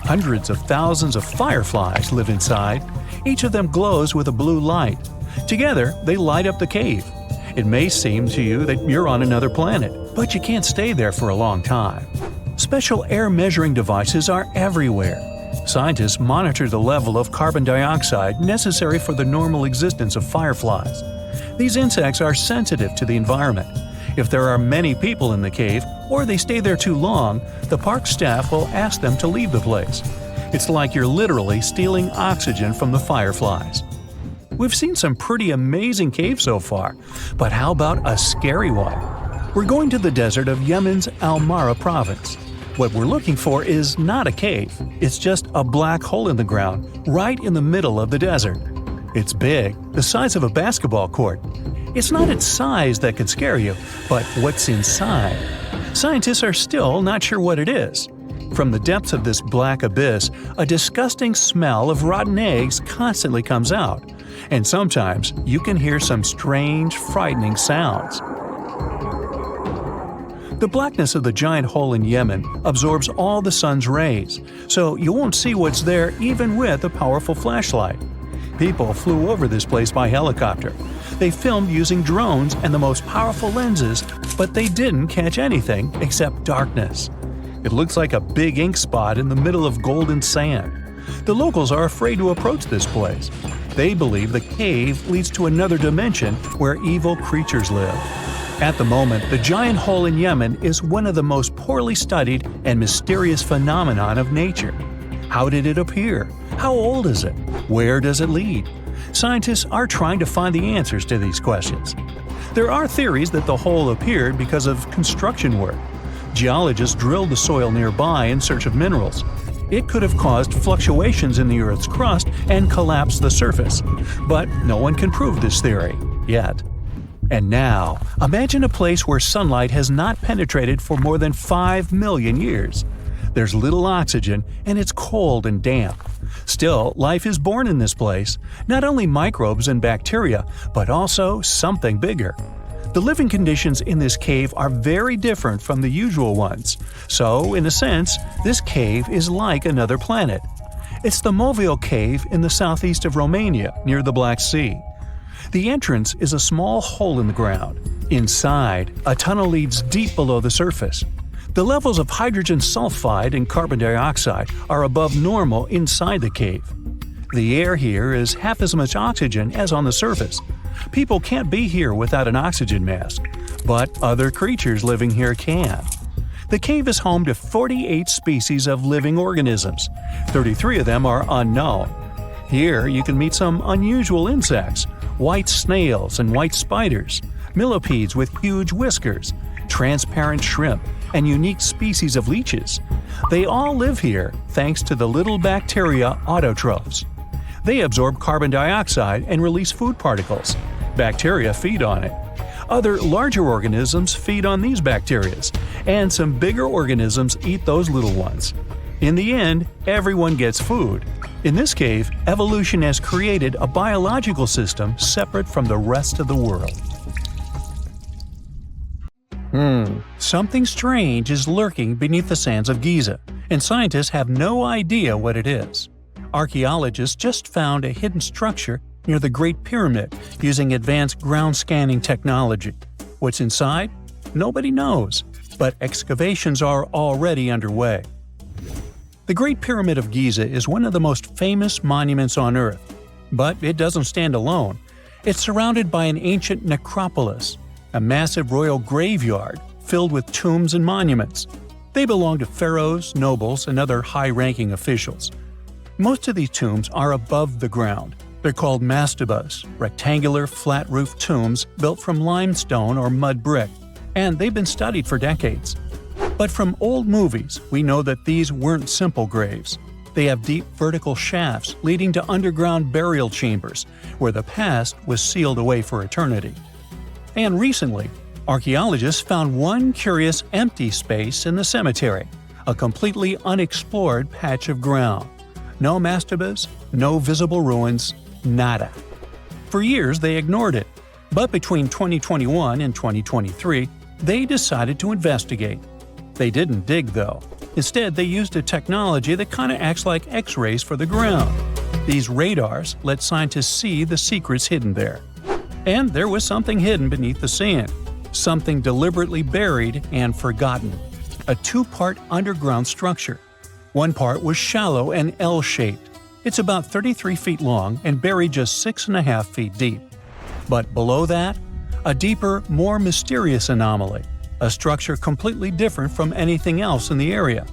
Hundreds of thousands of fireflies live inside. Each of them glows with a blue light. Together, they light up the cave. It may seem to you that you're on another planet, but you can't stay there for a long time. Special air measuring devices are everywhere. Scientists monitor the level of carbon dioxide necessary for the normal existence of fireflies. These insects are sensitive to the environment. If there are many people in the cave, or they stay there too long, the park staff will ask them to leave the place. It's like you're literally stealing oxygen from the fireflies. We've seen some pretty amazing caves so far, but how about a scary one? We're going to the desert of Yemen's Al Mara province. What we're looking for is not a cave, it's just a black hole in the ground, right in the middle of the desert. It's big, the size of a basketball court. It's not its size that could scare you, but what's inside. Scientists are still not sure what it is. From the depths of this black abyss, a disgusting smell of rotten eggs constantly comes out, and sometimes you can hear some strange, frightening sounds. The blackness of the giant hole in Yemen absorbs all the sun's rays, so you won't see what's there even with a powerful flashlight. People flew over this place by helicopter. They filmed using drones and the most powerful lenses, but they didn't catch anything except darkness. It looks like a big ink spot in the middle of golden sand. The locals are afraid to approach this place. They believe the cave leads to another dimension where evil creatures live. At the moment, the giant hole in Yemen is one of the most poorly studied and mysterious phenomenon of nature. How did it appear? How old is it? Where does it lead? Scientists are trying to find the answers to these questions. There are theories that the hole appeared because of construction work. Geologists drilled the soil nearby in search of minerals. It could have caused fluctuations in the Earth's crust and collapsed the surface. But no one can prove this theory, yet. And now, imagine a place where sunlight has not penetrated for more than 5 million years. There's little oxygen, and it's cold and damp. Still, life is born in this place, not only microbes and bacteria, but also something bigger. The living conditions in this cave are very different from the usual ones, so, in a sense, this cave is like another planet. It's the Movil Cave in the southeast of Romania, near the Black Sea. The entrance is a small hole in the ground. Inside, a tunnel leads deep below the surface. The levels of hydrogen sulfide and carbon dioxide are above normal inside the cave. The air here is half as much oxygen as on the surface. People can't be here without an oxygen mask, but other creatures living here can. The cave is home to 48 species of living organisms. 33 of them are unknown. Here you can meet some unusual insects, white snails and white spiders, millipedes with huge whiskers, transparent shrimp, and unique species of leeches. They all live here thanks to the little bacteria autotrophs. They absorb carbon dioxide and release food particles. Bacteria feed on it. Other larger organisms feed on these bacteria, and some bigger organisms eat those little ones. In the end, everyone gets food. In this cave, evolution has created a biological system separate from the rest of the world. Something strange is lurking beneath the sands of Giza, and scientists have no idea what it is. Archaeologists just found a hidden structure near the Great Pyramid using advanced ground scanning technology. What's inside? Nobody knows, but excavations are already underway. The Great Pyramid of Giza is one of the most famous monuments on Earth, but it doesn't stand alone. It's surrounded by an ancient necropolis, a massive royal graveyard filled with tombs and monuments. They belong to pharaohs, nobles, and other high-ranking officials. Most of these tombs are above the ground. They're called mastabas, rectangular, flat-roofed tombs built from limestone or mud brick, and they've been studied for decades. But from old movies, we know that these weren't simple graves. They have deep vertical shafts leading to underground burial chambers, where the past was sealed away for eternity. And recently, archaeologists found one curious empty space in the cemetery, a completely unexplored patch of ground. No mastabas, no visible ruins, nada. For years they ignored it, but between 2021 and 2023, they decided to investigate. They didn't dig though. Instead, they used a technology that kind of acts like X-rays for the ground. These radars let scientists see the secrets hidden there. And there was something hidden beneath the sand, something deliberately buried and forgotten. A two-part underground structure. One part was shallow and L-shaped. It's about 33 feet long and buried just 6.5 feet deep. But below that, a deeper, more mysterious anomaly, a structure completely different from anything else in the area.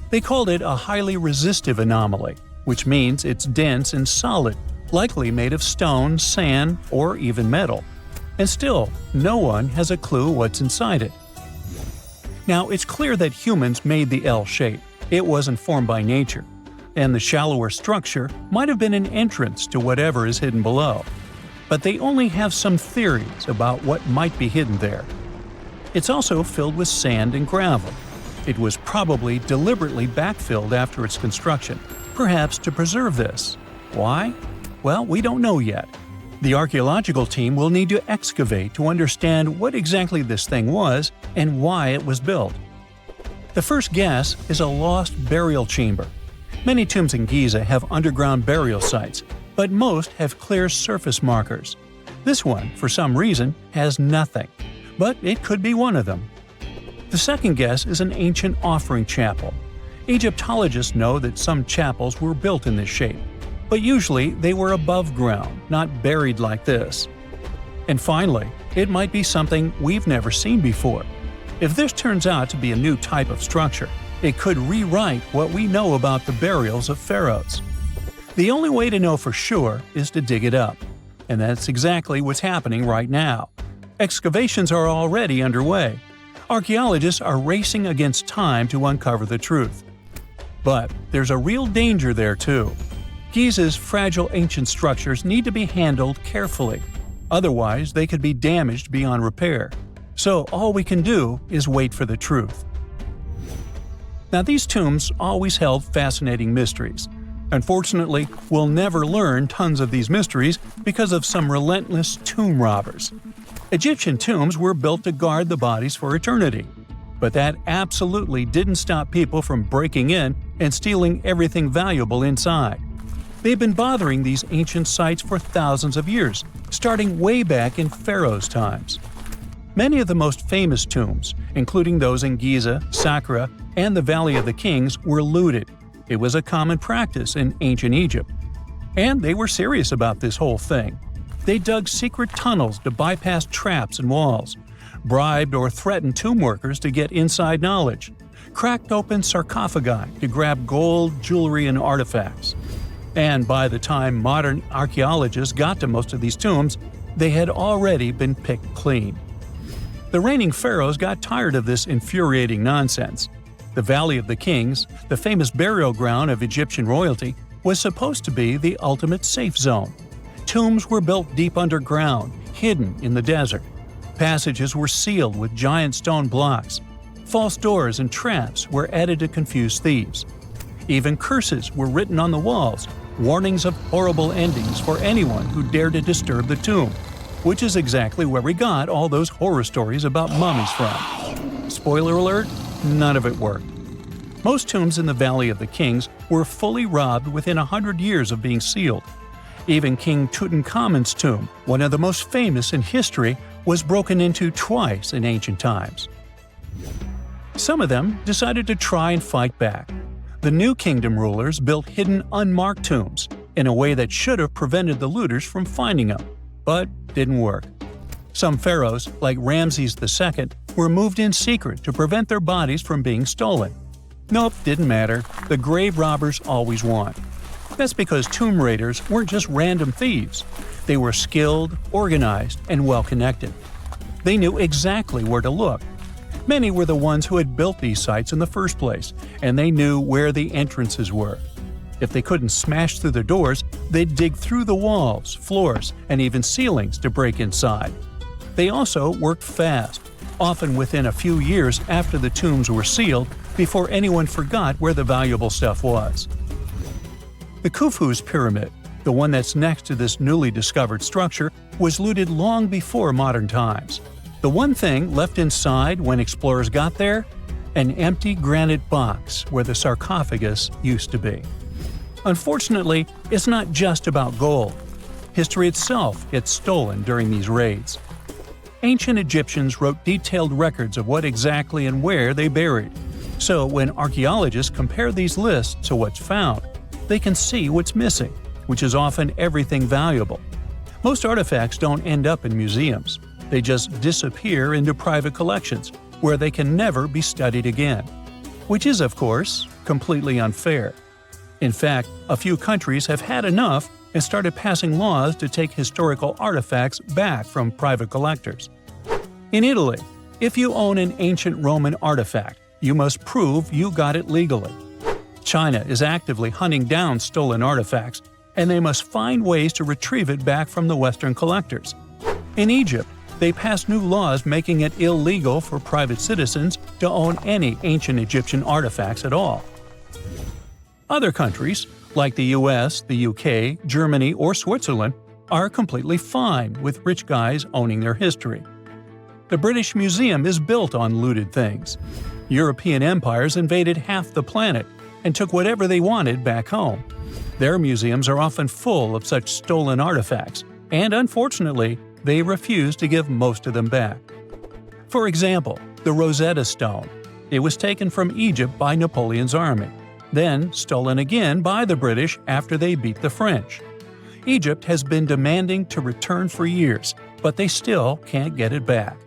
They called it a highly resistive anomaly, which means it's dense and solid, likely made of stone, sand, or even metal. And still, no one has a clue what's inside it. Now, it's clear that humans made the L shape. It wasn't formed by nature. And the shallower structure might have been an entrance to whatever is hidden below. But they only have some theories about what might be hidden there. It's also filled with sand and gravel. It was probably deliberately backfilled after its construction, perhaps to preserve this. Why? Well, we don't know yet. The archaeological team will need to excavate to understand what exactly this thing was and why it was built. The first guess is a lost burial chamber. Many tombs in Giza have underground burial sites, but most have clear surface markers. This one, for some reason, has nothing. But it could be one of them. The second guess is an ancient offering chapel. Egyptologists know that some chapels were built in this shape, but usually they were above ground, not buried like this. And finally, it might be something we've never seen before. If this turns out to be a new type of structure, it could rewrite what we know about the burials of pharaohs. The only way to know for sure is to dig it up. And that's exactly what's happening right now. Excavations are already underway. Archaeologists are racing against time to uncover the truth. But there's a real danger there too. Giza's fragile ancient structures need to be handled carefully. Otherwise, they could be damaged beyond repair. So all we can do is wait for the truth. Now, these tombs always held fascinating mysteries. Unfortunately, we'll never learn tons of these mysteries because of some relentless tomb robbers. Egyptian tombs were built to guard the bodies for eternity. But that absolutely didn't stop people from breaking in and stealing everything valuable inside. They've been bothering these ancient sites for thousands of years, starting way back in Pharaoh's times. Many of the most famous tombs, including those in Giza, Saqqara, and the Valley of the Kings, were looted. It was a common practice in ancient Egypt. And they were serious about this whole thing. They dug secret tunnels to bypass traps and walls, bribed or threatened tomb workers to get inside knowledge, cracked open sarcophagi to grab gold, jewelry, and artifacts. And by the time modern archaeologists got to most of these tombs, they had already been picked clean. The reigning pharaohs got tired of this infuriating nonsense. The Valley of the Kings, the famous burial ground of Egyptian royalty, was supposed to be the ultimate safe zone. Tombs were built deep underground, hidden in the desert. Passages were sealed with giant stone blocks. False doors and traps were added to confuse thieves. Even curses were written on the walls, warnings of horrible endings for anyone who dared to disturb the tomb, which is exactly where we got all those horror stories about mummies from. Spoiler alert, none of it worked. Most tombs in the Valley of the Kings were fully robbed within 100 years of being sealed. Even King Tutankhamun's tomb, one of the most famous in history, was broken into twice in ancient times. Some of them decided to try and fight back. The New Kingdom rulers built hidden unmarked tombs in a way that should have prevented the looters from finding them, but didn't work. Some pharaohs, like Ramses II, were moved in secret to prevent their bodies from being stolen. Nope, didn't matter. The grave robbers always won. That's because tomb raiders weren't just random thieves. They were skilled, organized, and well-connected. They knew exactly where to look. Many were the ones who had built these sites in the first place, and they knew where the entrances were. If they couldn't smash through the doors, they'd dig through the walls, floors, and even ceilings to break inside. They also worked fast, often within a few years after the tombs were sealed, before anyone forgot where the valuable stuff was. The Khufu's pyramid, the The one that's next to this newly discovered structure was looted long before modern times. The one thing left inside when explorers got there? An empty granite box where the sarcophagus used to be. Unfortunately, it's not just about gold. History itself gets stolen during these raids. Ancient Egyptians wrote detailed records of what exactly and where they buried. So when archaeologists compare these lists to what's found, they can see what's missing, which is often everything valuable. Most artifacts don't end up in museums. They just disappear into private collections, where they can never be studied again. Which is, of course, completely unfair. In fact, a few countries have had enough and started passing laws to take historical artifacts back from private collectors. In Italy, if you own an ancient Roman artifact, you must prove you got it legally. China is actively hunting down stolen artifacts, and they must find ways to retrieve it back from the Western collectors. In Egypt, they passed new laws making it illegal for private citizens to own any ancient Egyptian artifacts at all. Other countries, like the US, the UK, Germany, or Switzerland, are completely fine with rich guys owning their history. The British Museum is built on looted things. European empires invaded half the planet and took whatever they wanted back home. Their museums are often full of such stolen artifacts, and unfortunately, they refuse to give most of them back. For example, the Rosetta Stone. It was taken from Egypt by Napoleon's army, then stolen again by the British after they beat the French. Egypt has been demanding to return for years, but they still can't get it back.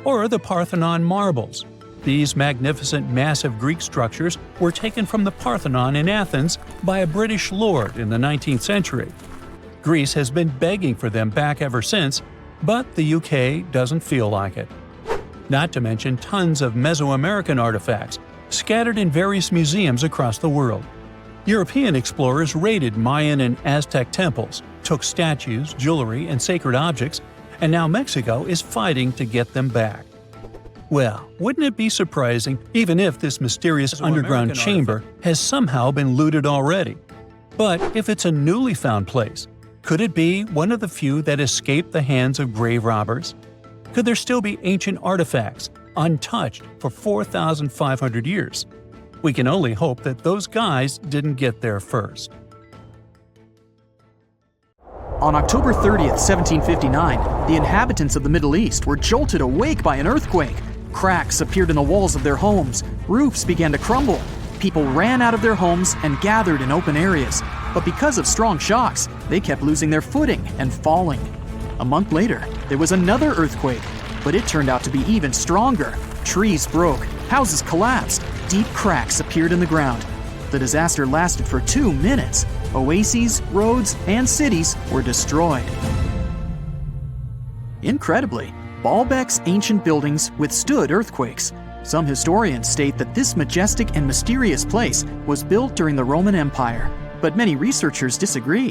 Or the Parthenon marbles. These magnificent massive Greek structures were taken from the Parthenon in Athens by a British lord in the 19th century. Greece has been begging for them back ever since, but the UK doesn't feel like it. Not to mention tons of Mesoamerican artifacts, scattered in various museums across the world. European explorers raided Mayan and Aztec temples, took statues, jewelry, and sacred objects, and now Mexico is fighting to get them back. Well, wouldn't it be surprising even if this mysterious underground chamber has somehow been looted already? But if it's a newly found place, could it be one of the few that escaped the hands of grave robbers? Could there still be ancient artifacts, untouched for 4,500 years? We can only hope that those guys didn't get there first.
On October 30th, 1759, the inhabitants of the Middle East were jolted awake by an earthquake. Cracks appeared in the walls of their homes, roofs began to crumble. People ran out of their homes and gathered in open areas. But because of strong shocks, they kept losing their footing and falling. A month later, there was another earthquake, but it turned out to be even stronger. Trees broke, houses collapsed, deep cracks appeared in the ground. The disaster lasted for 2 minutes. Oases, roads, and cities were destroyed. Incredibly, Baalbek's ancient buildings withstood earthquakes. Some historians state that this majestic and mysterious place was built during the Roman Empire, but many researchers disagree.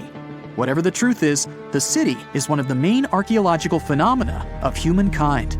Whatever the truth is, the city is one of the main archaeological phenomena of humankind.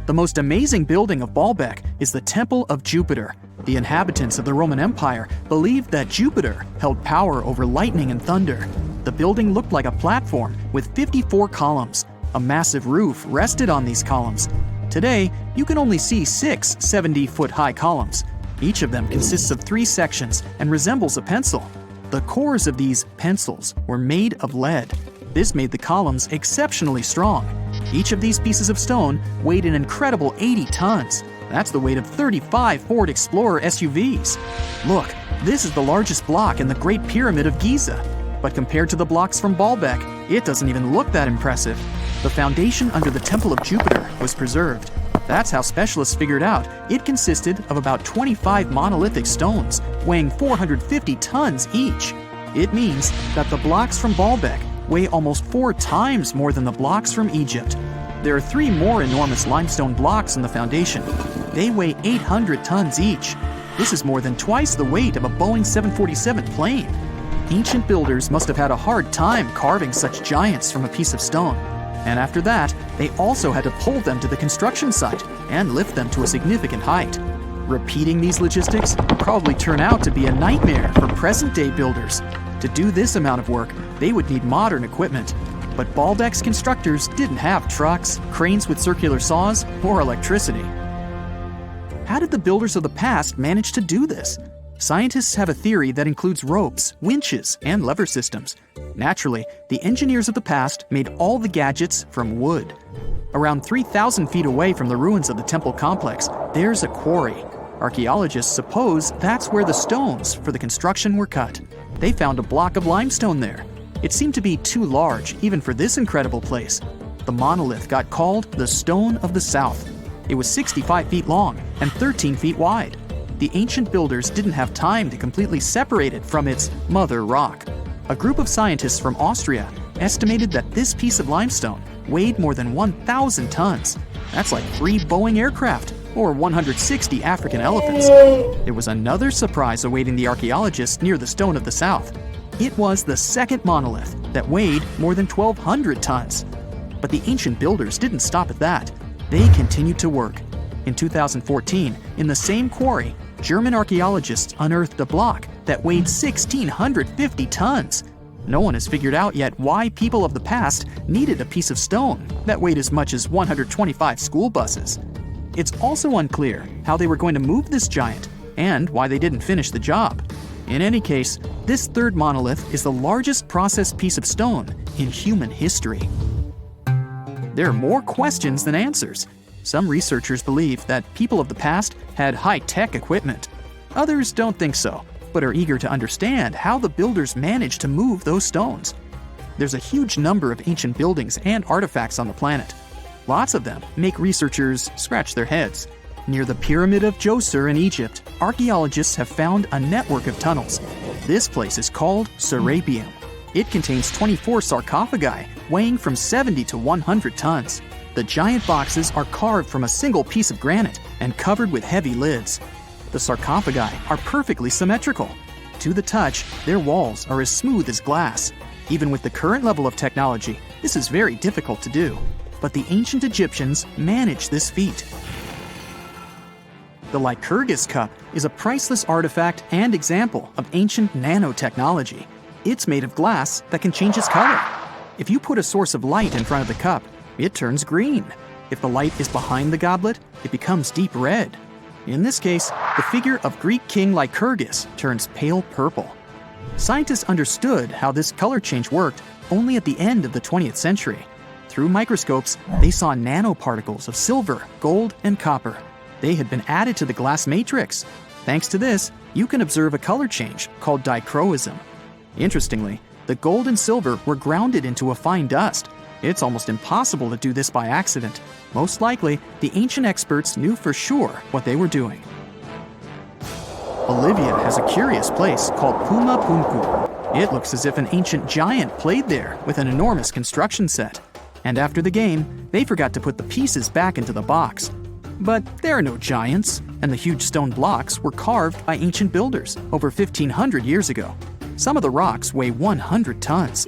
The most amazing building of Baalbek is the Temple of Jupiter. The inhabitants of the Roman Empire believed that Jupiter held power over lightning and thunder. The building looked like a platform with 54 columns. A massive roof rested on these columns. Today, you can only see 6 70-foot-high columns. Each of them consists of 3 sections and resembles a pencil. The cores of these pencils were made of lead. This made the columns exceptionally strong. Each of these pieces of stone weighed an incredible 80 tons. That's the weight of 35 Ford Explorer SUVs. Look, this is the largest block in the Great Pyramid of Giza. But compared to the blocks from Baalbek, it doesn't even look that impressive. The foundation under the Temple of Jupiter was preserved. That's how specialists figured out it consisted of about 25 monolithic stones, weighing 450 tons each. It means that the blocks from Baalbek weigh almost 4 times more than the blocks from Egypt. There are 3 more enormous limestone blocks in the foundation. They weigh 800 tons each. This is more than twice the weight of a Boeing 747 plane. Ancient builders must have had a hard time carving such giants from a piece of stone. And after that, they also had to pull them to the construction site and lift them to a significant height. Repeating these logistics would probably turn out to be a nightmare for present-day builders. To do this amount of work, they would need modern equipment. But Baalbek's constructors didn't have trucks, cranes with circular saws, or electricity. How did the builders of the past manage to do this? Scientists have a theory that includes ropes, winches, and lever systems. Naturally, the engineers of the past made all the gadgets from wood. Around 3,000 feet away from the ruins of the temple complex, there's a quarry. Archaeologists suppose that's where the stones for the construction were cut. They found a block of limestone there. It seemed to be too large, even for this incredible place. The monolith got called the Stone of the South. It was 65 feet long and 13 feet wide. The ancient builders didn't have time to completely separate it from its mother rock. A group of scientists from Austria estimated that this piece of limestone weighed more than 1,000 tons. That's like 3 Boeing aircraft or 160 African elephants. There was another surprise awaiting the archaeologists near the Stone of the South. It was the second monolith that weighed more than 1,200 tons. But the ancient builders didn't stop at that. They continued to work. In 2014, in the same quarry, German archaeologists unearthed a block that weighed 1,650 tons. No one has figured out yet why people of the past needed a piece of stone that weighed as much as 125 school buses. It's also unclear how they were going to move this giant and why they didn't finish the job. In any case, this third monolith is the largest processed piece of stone in human history. There are more questions than answers. Some researchers believe that people of the past had high-tech equipment. Others don't think so, but are eager to understand how the builders managed to move those stones. There's a huge number of ancient buildings and artifacts on the planet. Lots of them make researchers scratch their heads. Near the Pyramid of Djoser in Egypt, archaeologists have found a network of tunnels. This place is called Serapeum. It contains 24 sarcophagi weighing from 70 to 100 tons. The giant boxes are carved from a single piece of granite and covered with heavy lids. The sarcophagi are perfectly symmetrical. To the touch, their walls are as smooth as glass. Even with the current level of technology, this is very difficult to do. But the ancient Egyptians managed this feat. The Lycurgus cup is a priceless artifact and example of ancient nanotechnology. It's made of glass that can change its color. If you put a source of light in front of the cup, it turns green. If the light is behind the goblet, it becomes deep red. In this case, the figure of Greek king Lycurgus turns pale purple. Scientists understood how this color change worked only at the end of the 20th century. Through microscopes, they saw nanoparticles of silver, gold, and copper. They had been added to the glass matrix. Thanks to this, you can observe a color change called dichroism. Interestingly, the gold and silver were grounded into a fine dust. It's almost impossible to do this by accident. Most likely, the ancient experts knew for sure what they were doing. Bolivia has a curious place called Puma Punku. It looks as if an ancient giant played there with an enormous construction set. And after the game, they forgot to put the pieces back into the box. But there are no giants, and the huge stone blocks were carved by ancient builders over 1,500 years ago. Some of the rocks weigh 100 tons.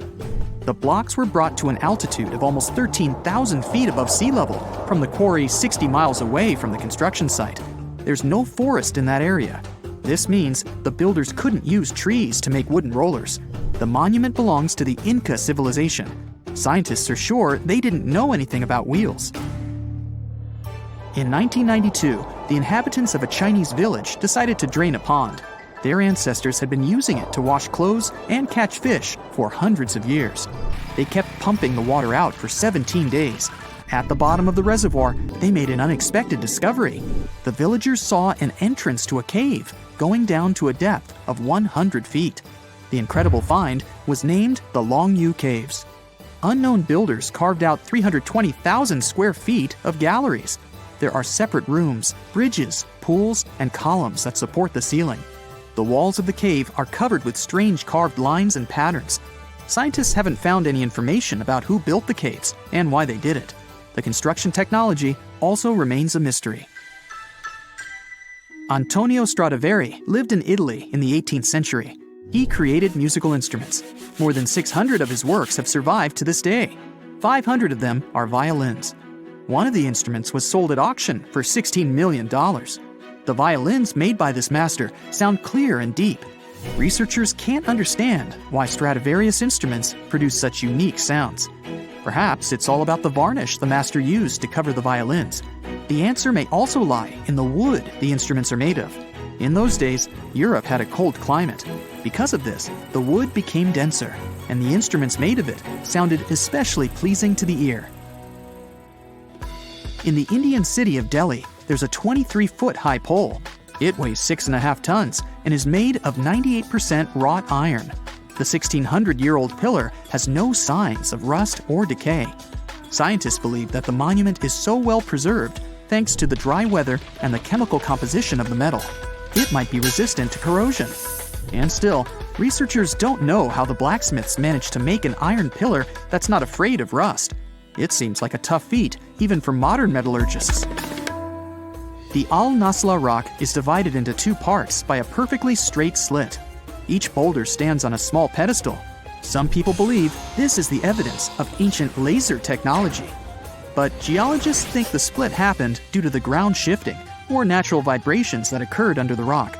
The blocks were brought to an altitude of almost 13,000 feet above sea level from the quarry 60 miles away from the construction site. There's no forest in that area. This means the builders couldn't use trees to make wooden rollers. The monument belongs to the Inca civilization. Scientists are sure they didn't know anything about wheels. In 1992, the inhabitants of a Chinese village decided to drain a pond. Their ancestors had been using it to wash clothes and catch fish for hundreds of years. They kept pumping the water out for 17 days. At the bottom of the reservoir, they made an unexpected discovery. The villagers saw an entrance to a cave going down to a depth of 100 feet. The incredible find was named the Longyu Caves. Unknown builders carved out 320,000 square feet of galleries. There are separate rooms, bridges, pools, and columns that support the ceiling. The walls of the cave are covered with strange carved lines and patterns. Scientists haven't found any information about who built the caves and why they did it. The construction technology also remains a mystery. Antonio Stradivari lived in Italy in the 18th century. He created musical instruments. More than 600 of his works have survived to this day. 500 of them are violins. One of the instruments was sold at auction for $16 million. The violins made by this master sound clear and deep. researchers can't understand why Stradivarius instruments produce such unique sounds. Perhaps it's all about the varnish the master used to cover the violins. The answer may also lie in the wood the instruments are made of. In those days, Europe had a cold climate. Because of this, the wood became denser, and the instruments made of it sounded especially pleasing to the ear. In the Indian city of Delhi, there's a 23-foot-high pole. It weighs 6.5 tons and is made of 98% wrought iron. The 1,600-year-old pillar has no signs of rust or decay. Scientists believe that the monument is so well preserved thanks to the dry weather and the chemical composition of the metal. It might be resistant to corrosion. And still, researchers don't know how the blacksmiths managed to make an iron pillar that's not afraid of rust. It seems like a tough feat, even for modern metallurgists. The Al-Nasla rock is divided into two parts by a perfectly straight slit. Each boulder stands on a small pedestal. Some people believe this is the evidence of ancient laser technology. But geologists think the split happened due to the ground shifting or natural vibrations that occurred under the rock.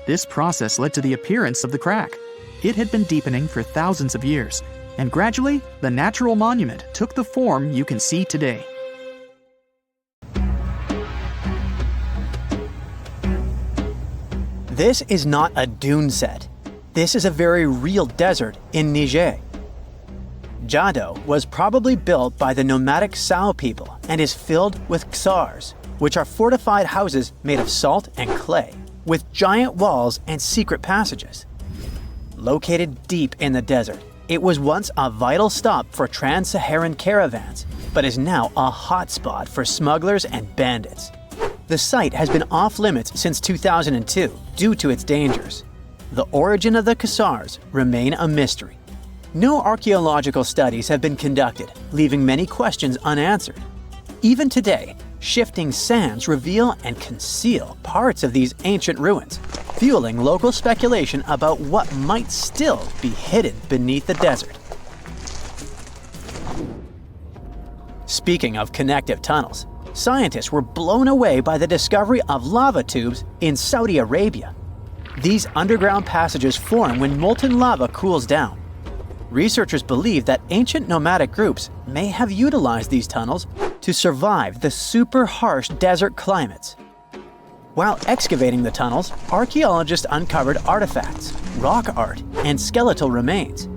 This process led to the appearance of the crack. It had been deepening for thousands of years, and gradually, the natural monument took the form you can see today.
This is not a dune set. This is a very real desert in Niger. Jado was probably built by the nomadic Sao people and is filled with ksars, which are fortified houses made of salt and clay, with giant walls and secret passages. Located deep in the desert, it was once a vital stop for trans-Saharan caravans, but is now a hotspot for smugglers and bandits. The site has been off-limits since 2002 due to its dangers. The origin of the ksars remain a mystery. No archaeological studies have been conducted, leaving many questions unanswered. Even today, shifting sands reveal and conceal parts of these ancient ruins, fueling local speculation about what might still be hidden beneath the desert. Speaking of connective tunnels, scientists were blown away by the discovery of lava tubes in Saudi Arabia. These underground passages form when molten lava cools down. Researchers believe that ancient nomadic groups may have utilized these tunnels to survive the super harsh desert climates. While excavating the tunnels, archaeologists uncovered artifacts, rock art, and skeletal remains.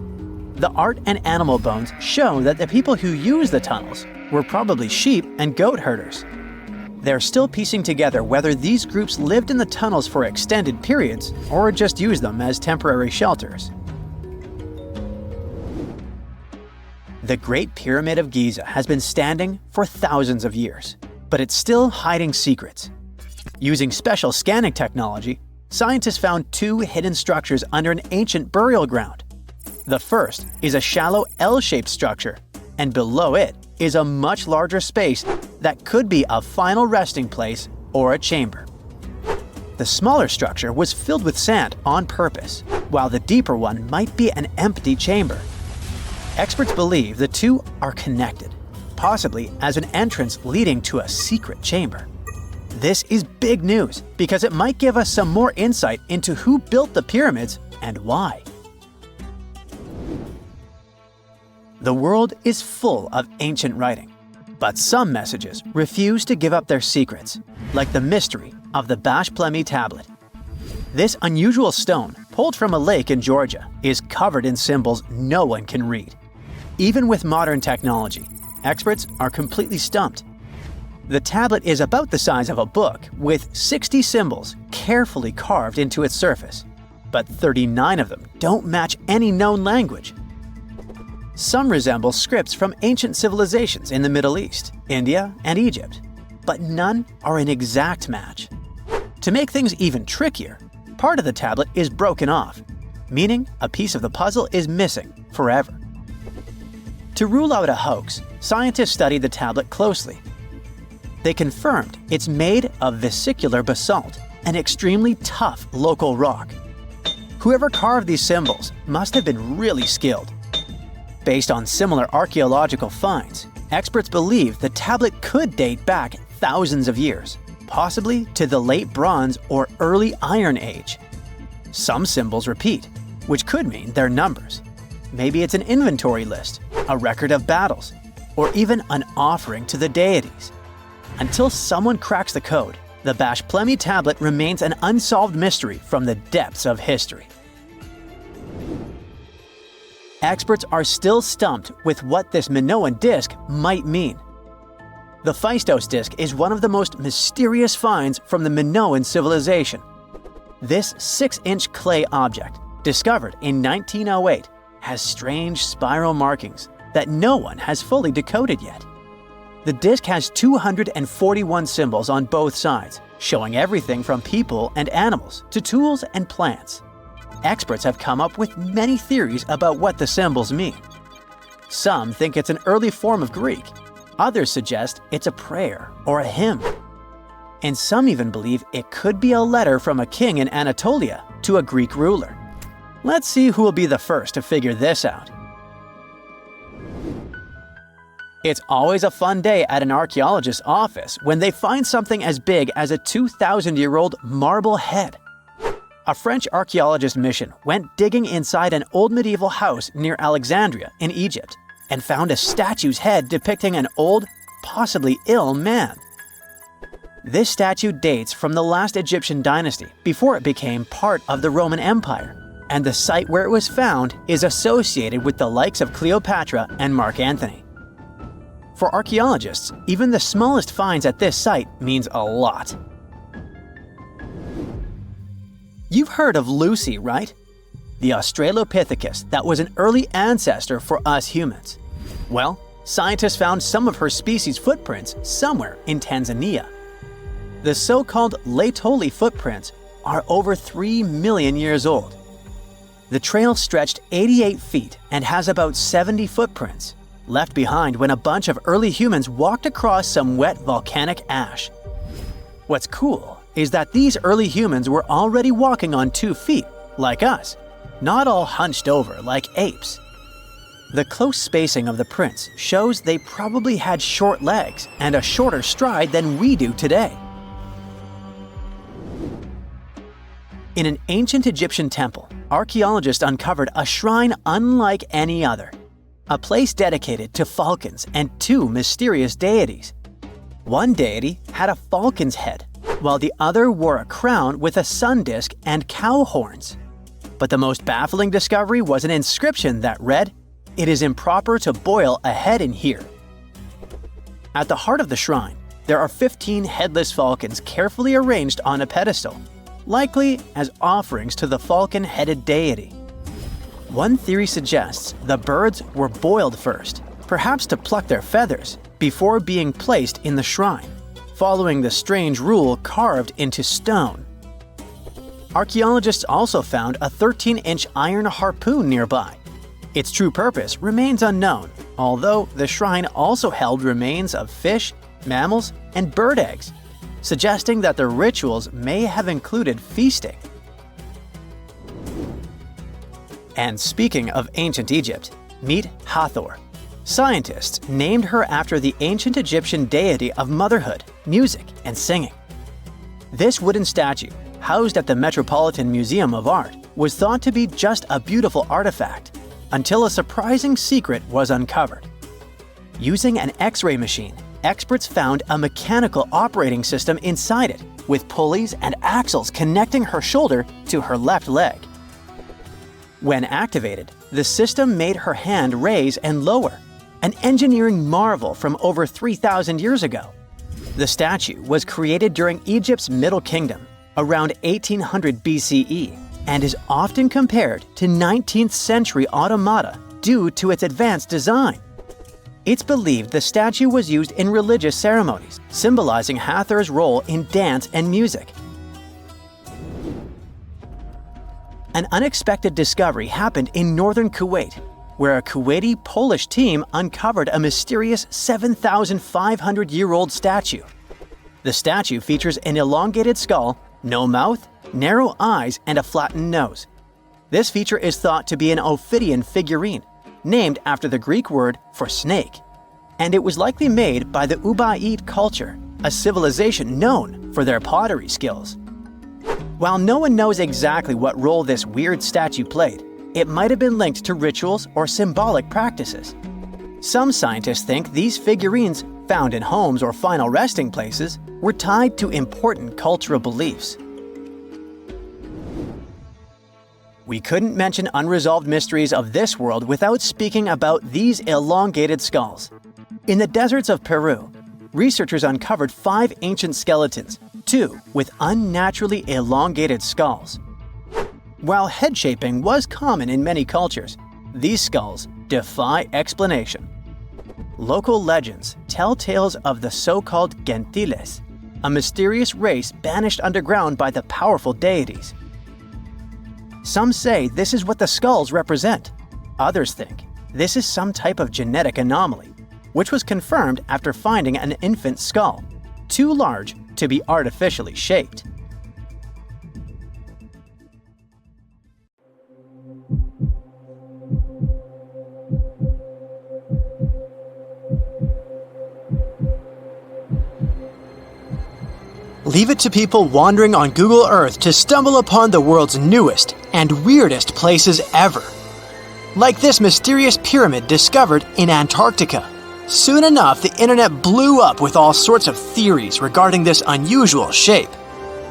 The art and animal bones show that the people who used the tunnels were probably sheep and goat herders. They're still piecing together whether these groups lived in the tunnels for extended periods or just used them as temporary shelters. The Great Pyramid of Giza has been standing for thousands of years, but it's still hiding secrets. Using special scanning technology, scientists found two hidden structures under an ancient burial ground. The first is a shallow L-shaped structure, and below it is a much larger space that could be a final resting place or a chamber. The smaller structure was filled with sand on purpose, while the deeper one might be an empty chamber. Experts believe the two are connected, possibly as an entrance leading to a secret chamber. This is big news because it might give us some more insight into who built the pyramids and why. The world is full of ancient writing, but some messages refuse to give up their secrets, like the mystery of the Bash Plemi tablet. This unusual stone, pulled from a lake in Georgia, is covered in symbols no one can read. Even with modern technology, experts are completely stumped. The tablet is about the size of a book, with 60 symbols carefully carved into its surface, but 39 of them don't match any known language. Some resemble scripts from ancient civilizations in the Middle East, India, and Egypt, but none are an exact match. To make things even trickier, part of the tablet is broken off, meaning a piece of the puzzle is missing forever. To rule out a hoax, scientists studied the tablet closely. They confirmed it's made of vesicular basalt, an extremely tough local rock. Whoever carved these symbols must have been really skilled. Based on similar archaeological finds, experts believe the tablet could date back thousands of years, possibly to the late Bronze or early Iron Age. Some symbols repeat, which could mean they're numbers. Maybe it's an inventory list, a record of battles, or even an offering to the deities. Until someone cracks the code, the Bash Plemi tablet remains an unsolved mystery from the depths of history. Experts are still stumped with what this Minoan disc might mean. The Phaistos disc is one of the most mysterious finds from the Minoan civilization. This 6-inch clay object, discovered in 1908, has strange spiral markings that no one has fully decoded yet. The disc has 241 symbols on both sides, showing everything from people and animals to tools and plants. Experts have come up with many theories about what the symbols mean. Some think it's an early form of Greek. Others suggest it's a prayer or a hymn. And some even believe it could be a letter from a king in Anatolia to a Greek ruler. Let's see who will be the first to figure this out. It's always a fun day at an archaeologist's office when they find something as big as a 2,000-year-old marble head. A French archaeologist mission went digging inside an old medieval house near Alexandria in Egypt and found a statue's head depicting an old, possibly ill man. This statue dates from the last Egyptian dynasty before it became part of the Roman Empire, and the site where it was found is associated with the likes of Cleopatra and Mark Antony. For archaeologists, even the smallest finds at this site means a lot. You've heard of Lucy, right? The Australopithecus that was an early ancestor for us humans. Well, scientists found some of her species' footprints somewhere in Tanzania. The so-called Laetoli footprints are over 3 million years old. The trail stretched 88 feet and has about 70 footprints, left behind when a bunch of early humans walked across some wet volcanic ash. What's cool is that these early humans were already walking on 2 feet, like us, not all hunched over like apes. The close spacing of the prints shows they probably had short legs and a shorter stride than we do today. In an ancient Egyptian temple, archaeologists uncovered a shrine unlike any other. A place dedicated to falcons and 2 mysterious deities. One deity had a falcon's head, while the other wore a crown with a sun disk and cow horns. But the most baffling discovery was an inscription that read, "It is improper to boil a head in here." At the heart of the shrine, there are 15 headless falcons carefully arranged on a pedestal, likely as offerings to the falcon-headed deity. One theory suggests the birds were boiled first, perhaps to pluck their feathers, before being placed in the shrine, following the strange rule carved into stone. Archaeologists also found a 13-inch iron harpoon nearby. Its true purpose remains unknown, although the shrine also held remains of fish, mammals, and bird eggs, suggesting that the rituals may have included feasting. And speaking of ancient Egypt, meet Hathor. Scientists named her after the ancient Egyptian deity of motherhood, music, and singing. This wooden statue, housed at the Metropolitan Museum of Art, was thought to be just a beautiful artifact, until a surprising secret was uncovered. Using an X-ray machine, experts found a mechanical operating system inside it, with pulleys and axles connecting her shoulder to her left leg. When activated, the system made her hand raise and lower, an engineering marvel from over 3,000 years ago. The statue was created during Egypt's Middle Kingdom, around 1800 BCE, and is often compared to 19th century automata due to its advanced design. It's believed the statue was used in religious ceremonies, symbolizing Hathor's role in dance and music. An unexpected discovery happened in northern Kuwait, where a Kuwaiti-Polish team uncovered a mysterious 7,500-year-old statue. The statue features an elongated skull, no mouth, narrow eyes, and a flattened nose. This feature is thought to be an Ophidian figurine, named after the Greek word for snake, and it was likely made by the Ubaid culture, a civilization known for their pottery skills. While no one knows exactly what role this weird statue played, it might have been linked to rituals or symbolic practices. Some scientists think these figurines, found in homes or final resting places, were tied to important cultural beliefs. We couldn't mention unresolved mysteries of this world without speaking about these elongated skulls. In the deserts of Peru, researchers uncovered 5 ancient skeletons, 2 with unnaturally elongated skulls. While head shaping was common in many cultures, these skulls defy explanation. Local legends tell tales of the so-called gentiles, a mysterious race banished underground by the powerful deities. Some say this is what the skulls represent. Others think this is some type of genetic anomaly, which was confirmed after finding an infant skull, too large to be artificially shaped.
Leave it to people wandering on Google Earth to stumble upon the world's newest and weirdest places ever. Like this mysterious pyramid discovered in Antarctica. Soon enough, the internet blew up with all sorts of theories regarding this unusual shape.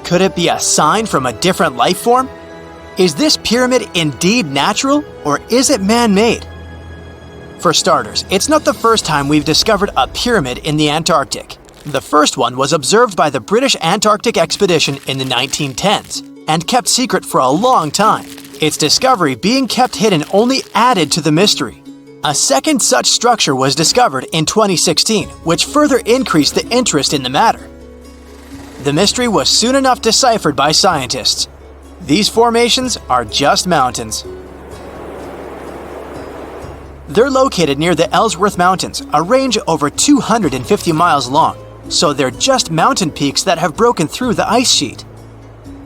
Could it be a sign from a different life form? Is this pyramid indeed natural, or is it man-made? For starters, it's not the first time we've discovered a pyramid in the Antarctic. The first one was observed by the British Antarctic expedition in the 1910s and kept secret for a long time. Its discovery being kept hidden only added to the mystery. A second such structure was discovered in 2016, which further increased the interest in the matter. The mystery was soon enough deciphered by scientists. These formations are just mountains. They're located near the Ellsworth Mountains, a range over 250 miles long, so they're just mountain peaks that have broken through the ice sheet.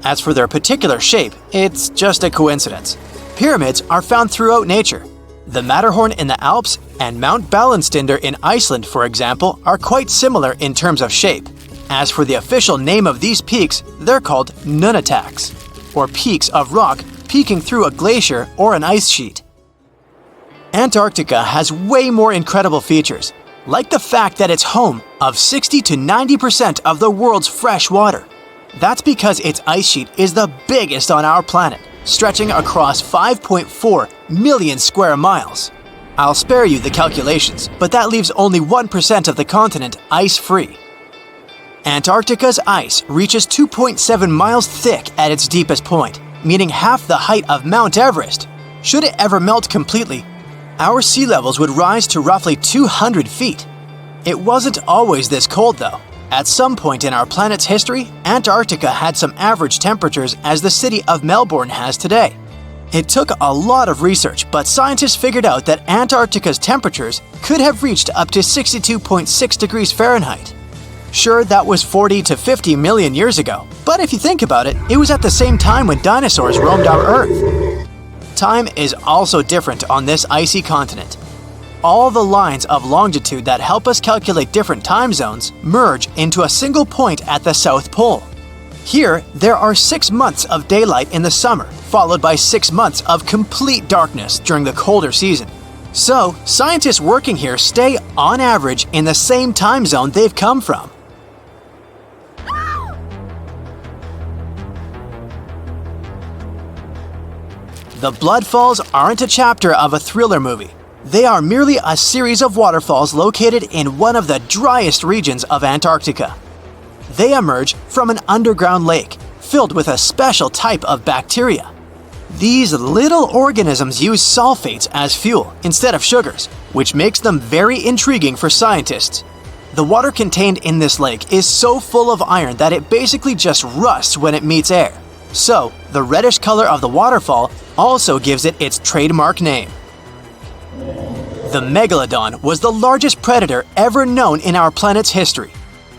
As for their particular shape, it's just a coincidence. Pyramids are found throughout nature. The Matterhorn in the Alps and Mount Ballenstinder in Iceland, for example, are quite similar in terms of shape. As for the official name of these peaks, they're called nunataks, or peaks of rock peeking through a glacier or an ice sheet. Antarctica has way more incredible features, like the fact that it's home of 60 to 90% of the world's fresh water. That's because its ice sheet is the biggest on our planet, stretching across 5.4 million square miles. I'll spare you the calculations, but that leaves only 1% of the continent ice-free. Antarctica's ice reaches 2.7 miles thick at its deepest point, meaning half the height of Mount Everest. Should it ever melt completely, our sea levels would rise to roughly 200 feet. It wasn't always this cold, though. At some point in our planet's history, Antarctica had some average temperatures as the city of Melbourne has today. It took a lot of research, but scientists figured out that Antarctica's temperatures could have reached up to 62.6 degrees Fahrenheit. Sure, that was 40 to 50 million years ago, but if you think about it, it was at the same time when dinosaurs roamed our Earth. Time is also different on this icy continent. All the lines of longitude that help us calculate different time zones merge into a single point at the South Pole. Here, there are 6 months of daylight in the summer, followed by 6 months of complete darkness during the colder season. So, scientists working here stay, on average, in the same time zone they've come from. The Blood Falls aren't a chapter of a thriller movie. They are merely a series of waterfalls located in one of the driest regions of Antarctica. They emerge from an underground lake filled with a special type of bacteria. These little organisms use sulfates as fuel instead of sugars, which makes them very intriguing for scientists. The water contained in this lake is so full of iron that it basically just rusts when it meets air. So, the reddish color of the waterfall also gives it its trademark name. The megalodon was the largest predator ever known in our planet's history.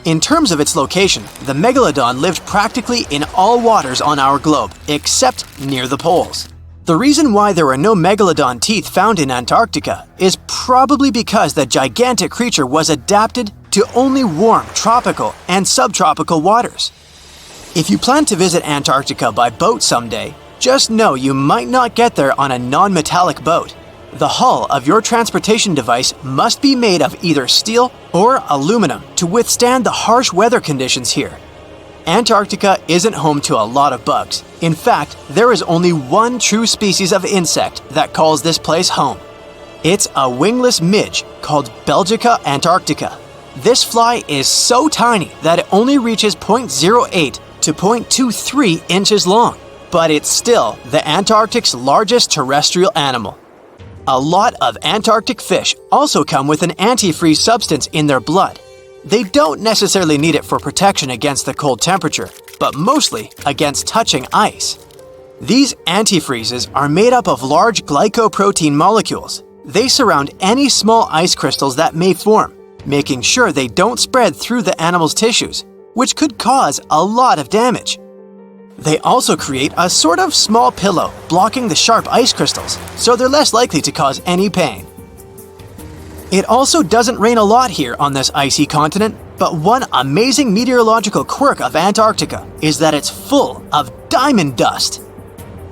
In terms of its location, the megalodon lived practically in all waters on our globe, except near the poles. The reason why there are no megalodon teeth found in Antarctica is probably because the gigantic creature was adapted to only warm tropical and subtropical waters. If you plan to visit Antarctica by boat someday, just know you might not get there on a non-metallic boat. The hull of your transportation device must be made of either steel or aluminum to withstand the harsh weather conditions here. Antarctica isn't home to a lot of bugs. In fact, there is only one true species of insect that calls this place home. It's a wingless midge called Belgica antarctica. This fly is so tiny that it only reaches 0.08 to 0.23 inches long, but it's still the Antarctic's largest terrestrial animal. A lot of Antarctic fish also come with an antifreeze substance in their blood. They don't necessarily need it for protection against the cold temperature, but mostly against touching ice. These antifreezes are made up of large glycoprotein molecules. They surround any small ice crystals that may form, making sure they don't spread through the animal's tissues, which could cause a lot of damage. They also create a sort of small pillow blocking the sharp ice crystals, so they're less likely to cause any pain. It also doesn't rain a lot here on this icy continent, but one amazing meteorological quirk of Antarctica is that it's full of diamond dust.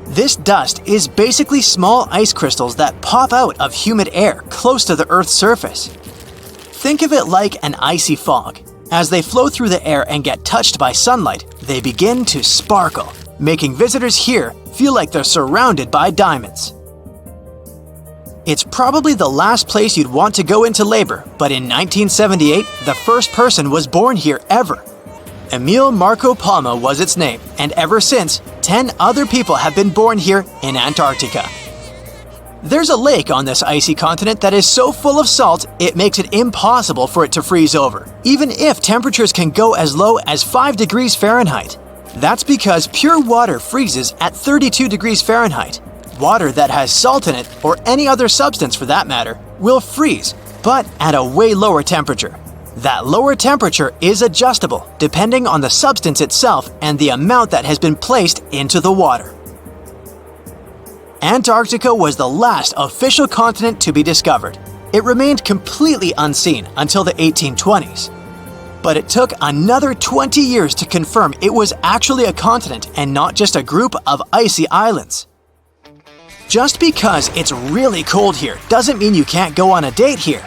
This dust is basically small ice crystals that pop out of humid air close to the Earth's surface. Think of it like an icy fog. As they flow through the air and get touched by sunlight, they begin to sparkle, making visitors here feel like they're surrounded by diamonds. It's probably the last place you'd want to go into labor, but in 1978, the first person was born here ever. Emil Marco Palma was its name, and ever since, 10 other people have been born here in Antarctica. There's a lake on this icy continent that is so full of salt, it makes it impossible for it to freeze over, even if temperatures can go as low as 5 degrees Fahrenheit. That's because pure water freezes at 32 degrees Fahrenheit. Water that has salt in it, or any other substance for that matter, will freeze, but at a way lower temperature. That lower temperature is adjustable depending on the substance itself and the amount that has been placed into the water. Antarctica was the last official continent to be discovered. It remained completely unseen until the 1820s. But it took another 20 years to confirm it was actually a continent and not just a group of icy islands. Just because it's really cold here doesn't mean you can't go on a date here.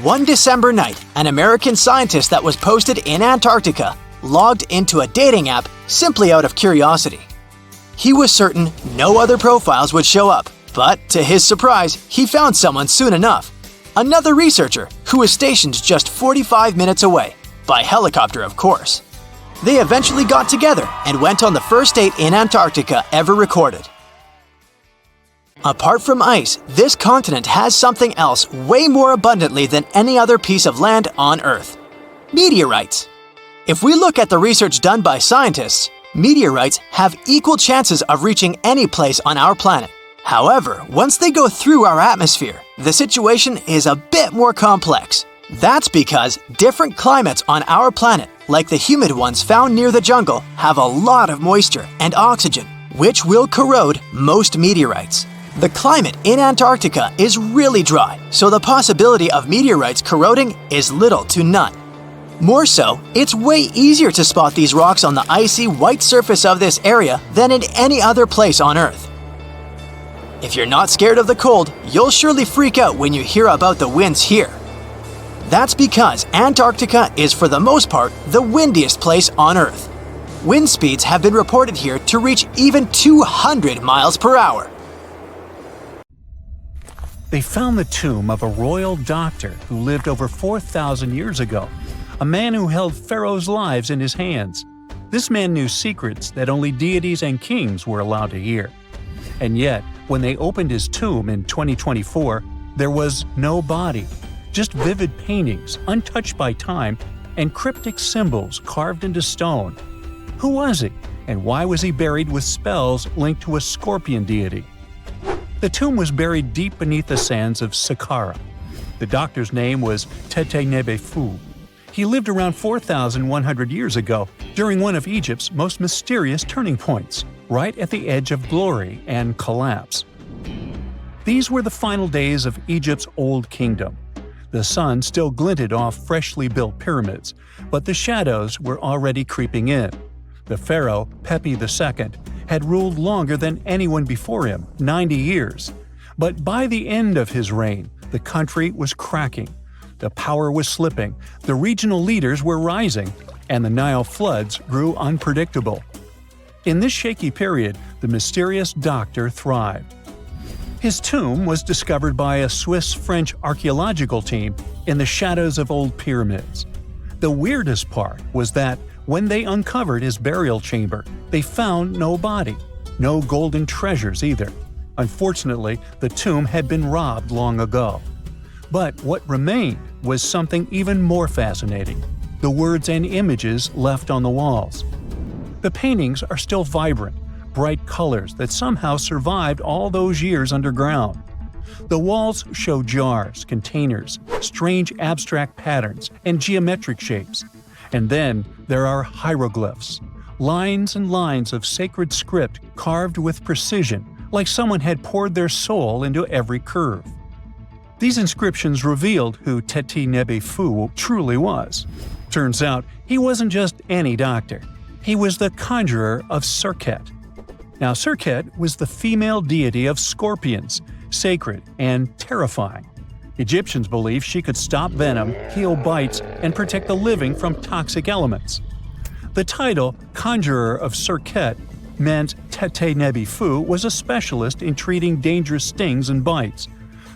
One December night, an American scientist that was posted in Antarctica logged into a dating app simply out of curiosity. He was certain no other profiles would show up, but to his surprise, he found someone soon enough. Another researcher who was stationed just 45 minutes away, by helicopter of course. They eventually got together and went on the first date in Antarctica ever recorded. Apart from ice, this continent has something else way more abundantly than any other piece of land on Earth: meteorites. If we look at the research done by scientists, meteorites have equal chances of reaching any place on our planet. However, once they go through our atmosphere, the situation is a bit more complex. That's because different climates on our planet, like the humid ones found near the jungle, have a lot of moisture and oxygen, which will corrode most meteorites. The climate in Antarctica is really dry, so the possibility of meteorites corroding is little to none. More so, it's way easier to spot these rocks on the icy white surface of this area than in any other place on Earth. If you're not scared of the cold, you'll surely freak out when you hear about the winds here. That's because Antarctica is for the most part the windiest place on Earth. Wind speeds have been reported here to reach even 200 miles per hour.
They found the tomb of a royal doctor who lived over 4,000 years ago, a man who held pharaohs' lives in his hands. This man knew secrets that only deities and kings were allowed to hear. And yet, when they opened his tomb in 2024, there was no body, just vivid paintings untouched by time and cryptic symbols carved into stone. Who was he, and why was he buried with spells linked to a scorpion deity? The tomb was buried deep beneath the sands of Saqqara. The doctor's name was Tete Nebefu. He lived around 4,100 years ago, during one of Egypt's most mysterious turning points, right at the edge of glory and collapse. These were the final days of Egypt's Old Kingdom. The sun still glinted off freshly built pyramids, but the shadows were already creeping in. The pharaoh, Pepi II, had ruled longer than anyone before him, 90 years. But by the end of his reign, the country was cracking. The power was slipping, the regional leaders were rising, and the Nile floods grew unpredictable. In this shaky period, the mysterious doctor thrived. His tomb was discovered by a Swiss-French archaeological team in the shadows of old pyramids. The weirdest part was that when they uncovered his burial chamber, they found no body, no golden treasures either. Unfortunately, the tomb had been robbed long ago. But what remained was something even more fascinating: the words and images left on the walls. The paintings are still vibrant, bright colors that somehow survived all those years underground. The walls show jars, containers, strange abstract patterns, and geometric shapes. And then there are hieroglyphs, lines and lines of sacred script carved with precision, like someone had poured their soul into every curve. These inscriptions revealed who Teti Nebi Fu truly was. Turns out, he wasn't just any doctor. He was the conjurer of Serket. Now, Serket was the female deity of scorpions, sacred and terrifying. Egyptians believed she could stop venom, heal bites, and protect the living from toxic elements. The title, Conjurer of Serket, meant Teti Nebi Fu was a specialist in treating dangerous stings and bites.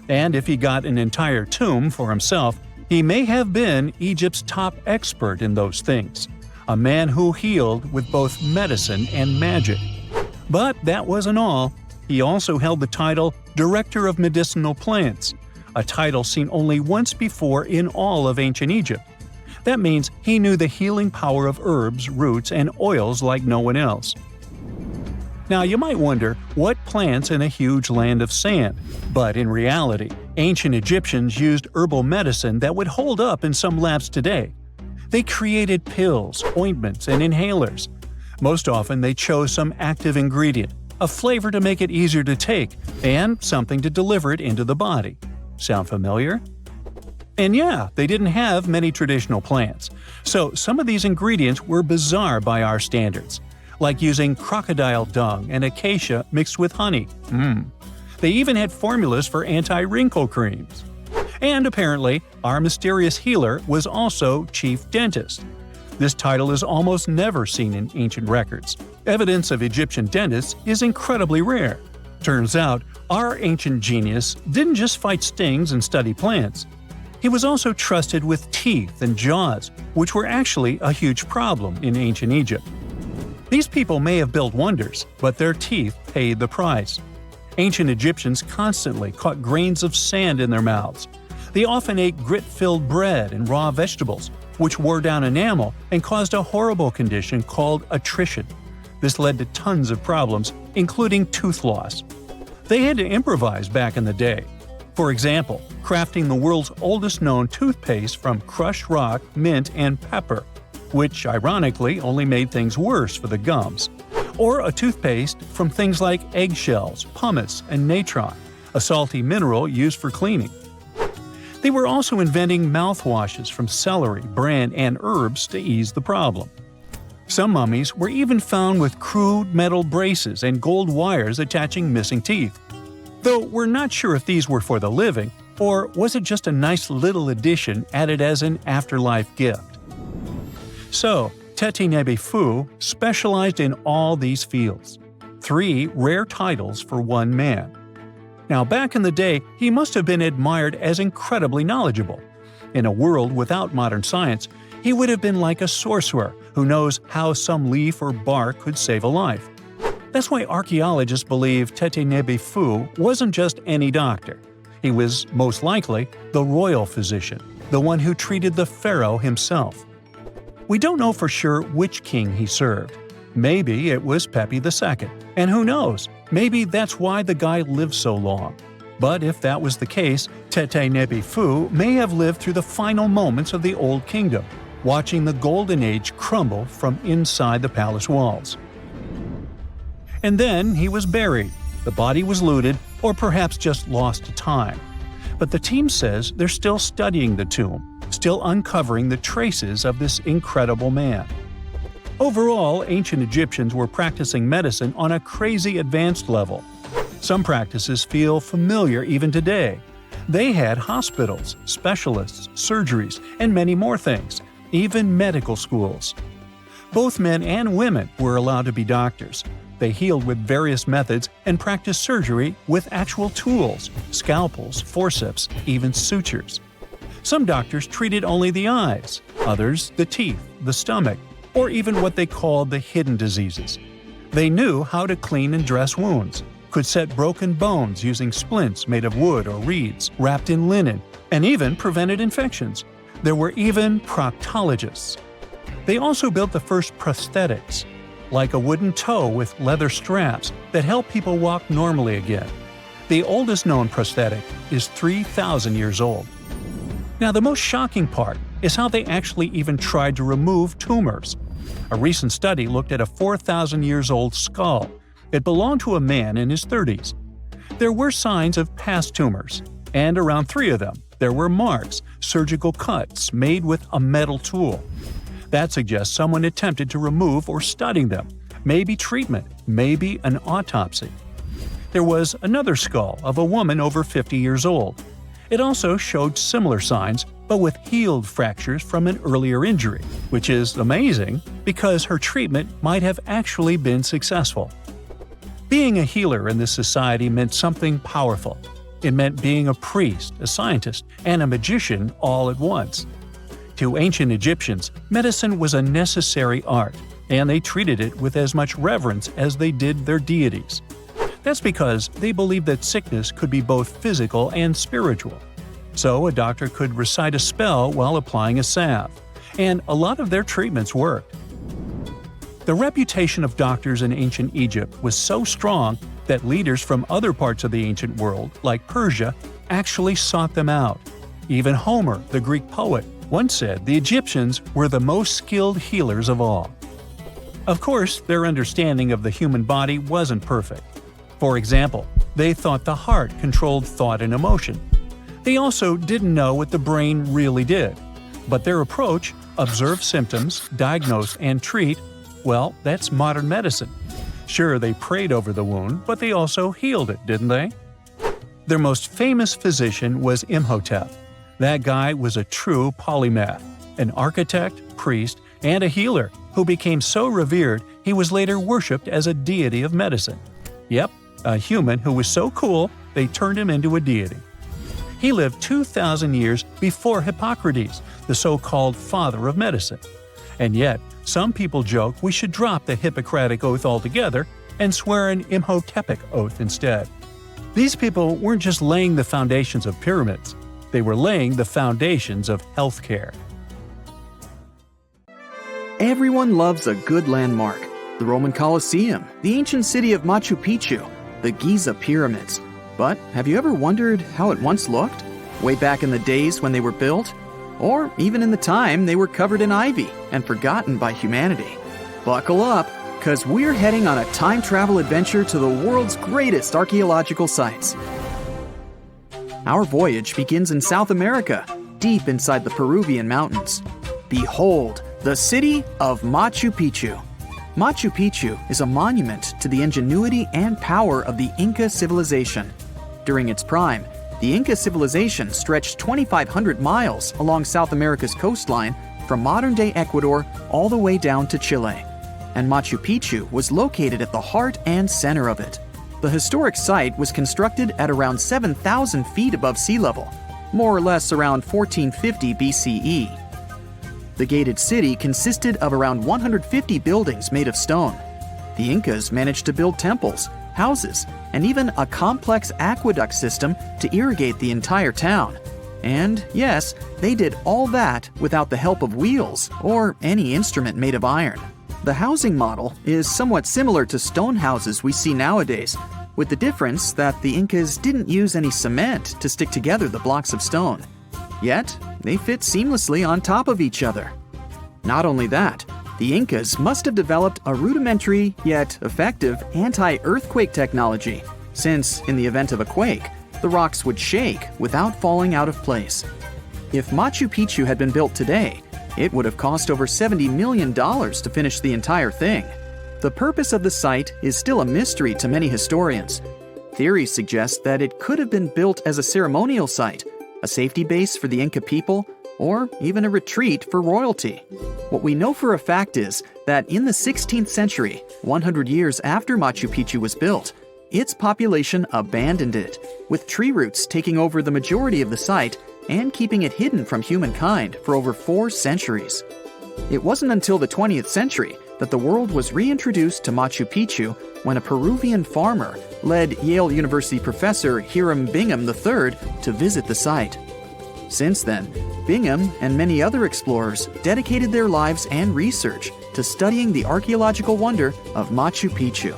And if he got an entire tomb for himself, he may have been Egypt's top expert in those things, a man who healed with both medicine and magic. But that wasn't all. He also held the title Director of Medicinal Plants, a title seen only once before in all of ancient Egypt. That means he knew the healing power of herbs, roots, and oils like no one else. Now, you might wonder, what plants in a huge land of sand? But in reality, ancient Egyptians used herbal medicine that would hold up in some labs today. They created pills, ointments, and inhalers. Most often, they chose some active ingredient, a flavor to make it easier to take, and something to deliver it into the body. Sound familiar? And yeah, they didn't have many traditional plants, so some of these ingredients were bizarre by our standards, like using crocodile dung and acacia mixed with honey. They even had formulas for anti-wrinkle creams. And apparently, our mysterious healer was also chief dentist. This title is almost never seen in ancient records. Evidence of Egyptian dentists is incredibly rare. Turns out, our ancient genius didn't just fight stings and study plants. He was also trusted with teeth and jaws, which were actually a huge problem in ancient Egypt. These people may have built wonders, but their teeth paid the price. Ancient Egyptians constantly caught grains of sand in their mouths. They often ate grit-filled bread and raw vegetables, which wore down enamel and caused a horrible condition called attrition. This led to tons of problems, including tooth loss. They had to improvise back in the day. For example, crafting the world's oldest known toothpaste from crushed rock, mint, and pepper, which ironically only made things worse for the gums. Or a toothpaste from things like eggshells, pumice, and natron, a salty mineral used for cleaning. They were also inventing mouthwashes from celery, bran, and herbs to ease the problem. Some mummies were even found with crude metal braces and gold wires attaching missing teeth. Though we're not sure if these were for the living, or was it just a nice little addition added as an afterlife gift. So, Teti Nebi Fu specialized in all these fields. 3 rare titles for one man. Now, back in the day, he must have been admired as incredibly knowledgeable. In a world without modern science, he would have been like a sorcerer who knows how some leaf or bark could save a life. That's why archaeologists believe Teti Nebi Fu wasn't just any doctor. He was, most likely, the royal physician, the one who treated the pharaoh himself. We don't know for sure which king he served. Maybe it was Pepi II, and who knows, maybe that's why the guy lived so long. But if that was the case, Teti Nebi Fu may have lived through the final moments of the Old Kingdom, watching the Golden Age crumble from inside the palace walls. And then he was buried, the body was looted, or perhaps just lost to time. But the team says they're still studying the tomb, still uncovering the traces of this incredible man. Overall, ancient Egyptians were practicing medicine on a crazy advanced level. Some practices feel familiar even today. They had hospitals, specialists, surgeries, and many more things, even medical schools. Both men and women were allowed to be doctors. They healed with various methods and practiced surgery with actual tools, scalpels, forceps, even sutures. Some doctors treated only the eyes, others the teeth, the stomach, or even what they called the hidden diseases. They knew how to clean and dress wounds, could set broken bones using splints made of wood or reeds wrapped in linen, and even prevented infections. There were even proctologists. They also built the first prosthetics, like a wooden toe with leather straps that help people walk normally again. The oldest known prosthetic is 3,000 years old. Now, the most shocking part is how they actually even tried to remove tumors. A recent study looked at a 4,000 years old skull. It belonged to a man in his 30s. There were signs of past tumors, and around 3 of them, there were marks, surgical cuts made with a metal tool. That suggests someone attempted to remove or study them, maybe treatment, maybe an autopsy. There was another skull of a woman over 50 years old. It also showed similar signs, but with healed fractures from an earlier injury, which is amazing because her treatment might have actually been successful. Being a healer in this society meant something powerful. It meant being a priest, a scientist, and a magician all at once. To ancient Egyptians, medicine was a necessary art, and they treated it with as much reverence as they did their deities. That's because they believed that sickness could be both physical and spiritual. So a doctor could recite a spell while applying a salve, and a lot of their treatments worked. The reputation of doctors in ancient Egypt was so strong that leaders from other parts of the ancient world, like Persia, actually sought them out. Even Homer, the Greek poet, once said the Egyptians were the most skilled healers of all. Of course, their understanding of the human body wasn't perfect. For example, they thought the heart controlled thought and emotion. They also didn't know what the brain really did. But their approach, observe symptoms, diagnose, and treat, well, that's modern medicine. Sure, they prayed over the wound, but they also healed it, didn't they? Their most famous physician was Imhotep. That guy was a true polymath, an architect, priest, and a healer who became so revered he was later worshipped as a deity of medicine. Yep, a human who was so cool they turned him into a deity. He lived 2,000 years before Hippocrates, the so-called father of medicine. And yet, some people joke we should drop the Hippocratic Oath altogether and swear an Imhotepic oath instead. These people weren't just laying the foundations of pyramids, they were laying the foundations of healthcare.
Everyone loves a good landmark. The Roman Colosseum, the ancient city of Machu Picchu, the Giza pyramids. But have you ever wondered how it once looked? Way back in the days when they were built? Or even in the time they were covered in ivy and forgotten by humanity? Buckle up, because we're heading on a time travel adventure to the world's greatest archaeological sites. Our voyage begins in South America, deep inside the Peruvian mountains. Behold, the city of Machu Picchu. Machu Picchu is a monument to the ingenuity and power of the Inca civilization. During its prime, the Inca civilization stretched 2,500 miles along South America's coastline from modern-day Ecuador all the way down to Chile. And Machu Picchu was located at the heart and center of it. The historic site was constructed at around 7,000 feet above sea level, more or less around 1450 BCE. The gated city consisted of around 150 buildings made of stone. The Incas managed to build temples, houses, and even a complex aqueduct system to irrigate the entire town. And yes, they did all that without the help of wheels or any instrument made of iron. The housing model is somewhat similar to stone houses we see nowadays, with the difference that the Incas didn't use any cement to stick together the blocks of stone. Yet, they fit seamlessly on top of each other. Not only that, the Incas must have developed a rudimentary yet effective anti-earthquake technology, since in the event of a quake, the rocks would shake without falling out of place. If Machu Picchu had been built today, It would have cost over $70 million to finish the entire thing. The purpose of the site is still a mystery to many historians. Theories suggest that it could have been built as a ceremonial site, a safety base for the Inca people, or even a retreat for royalty. What we know for a fact is that in the 16th century, 100 years after Machu Picchu was built, its population abandoned it, with tree roots taking over the majority of the site and keeping it hidden from humankind for over 4 centuries. It wasn't until the 20th century that the world was reintroduced to Machu Picchu when a Peruvian farmer led Yale University professor Hiram Bingham III to visit the site. Since then, Bingham and many other explorers dedicated their lives and research to studying the archaeological wonder of Machu Picchu.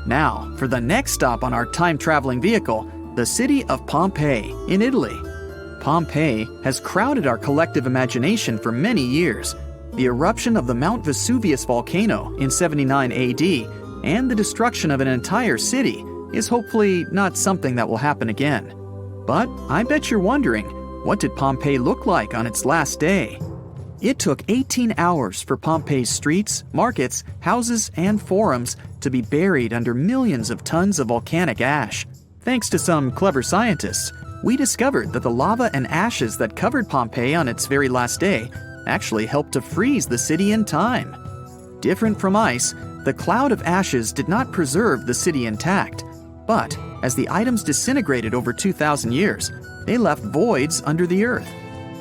Now, for the next stop on our time-traveling vehicle, the city of Pompeii in Italy. Pompeii has crowded our collective imagination for many years. The eruption of the Mount Vesuvius volcano in 79 AD and the destruction of an entire city is hopefully not something that will happen again. But I bet you're wondering, what did Pompeii look like on its last day? It took 18 hours for Pompeii's streets, markets, houses, and forums to be buried under millions of tons of volcanic ash. Thanks to some clever scientists, we discovered that the lava and ashes that covered Pompeii on its very last day actually helped to freeze the city in time. Different from ice, the cloud of ashes did not preserve the city intact, but as the items disintegrated over 2,000 years, they left voids under the earth.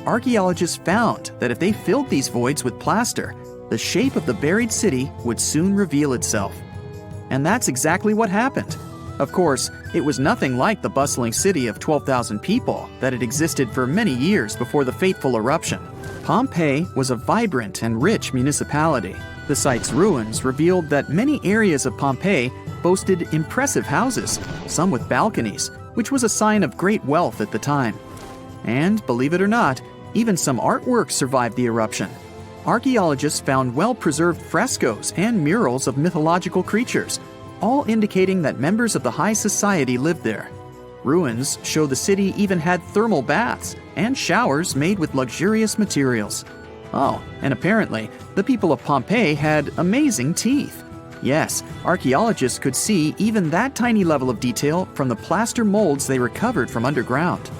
Archaeologists found that if they filled these voids with plaster, the shape of the buried city would soon reveal itself. And that's exactly what happened. Of course, it was nothing like the bustling city of 12,000 people that had existed for many years before the fateful eruption. Pompeii was a vibrant and rich municipality. The site's ruins revealed that many areas of Pompeii boasted impressive houses, some with balconies, which was a sign of great wealth at the time. And, believe it or not, even some artworks survived the eruption. Archaeologists found well-preserved frescoes and murals of mythological creatures, all indicating that members of the high society lived there. Ruins show the city even had thermal baths and showers made with luxurious materials. Oh, and apparently, the people of Pompeii had amazing teeth. Yes, archaeologists could see even that tiny level of detail from the plaster molds they recovered from underground.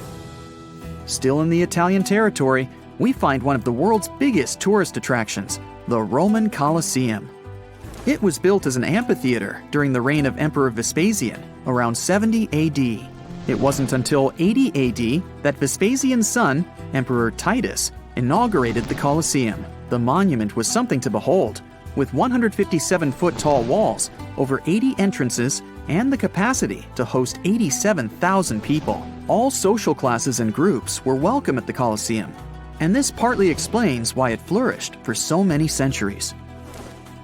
Still in the Italian territory, we find one of the world's biggest tourist attractions, the Roman Colosseum. It was built as an amphitheater during the reign of Emperor Vespasian, around 70 AD. It wasn't until 80 AD that Vespasian's son, Emperor Titus, inaugurated the Colosseum. The monument was something to behold, with 157-foot-tall walls, over 80 entrances, and the capacity to host 87,000 people. All social classes and groups were welcome at the Colosseum, and this partly explains why it flourished for so many centuries.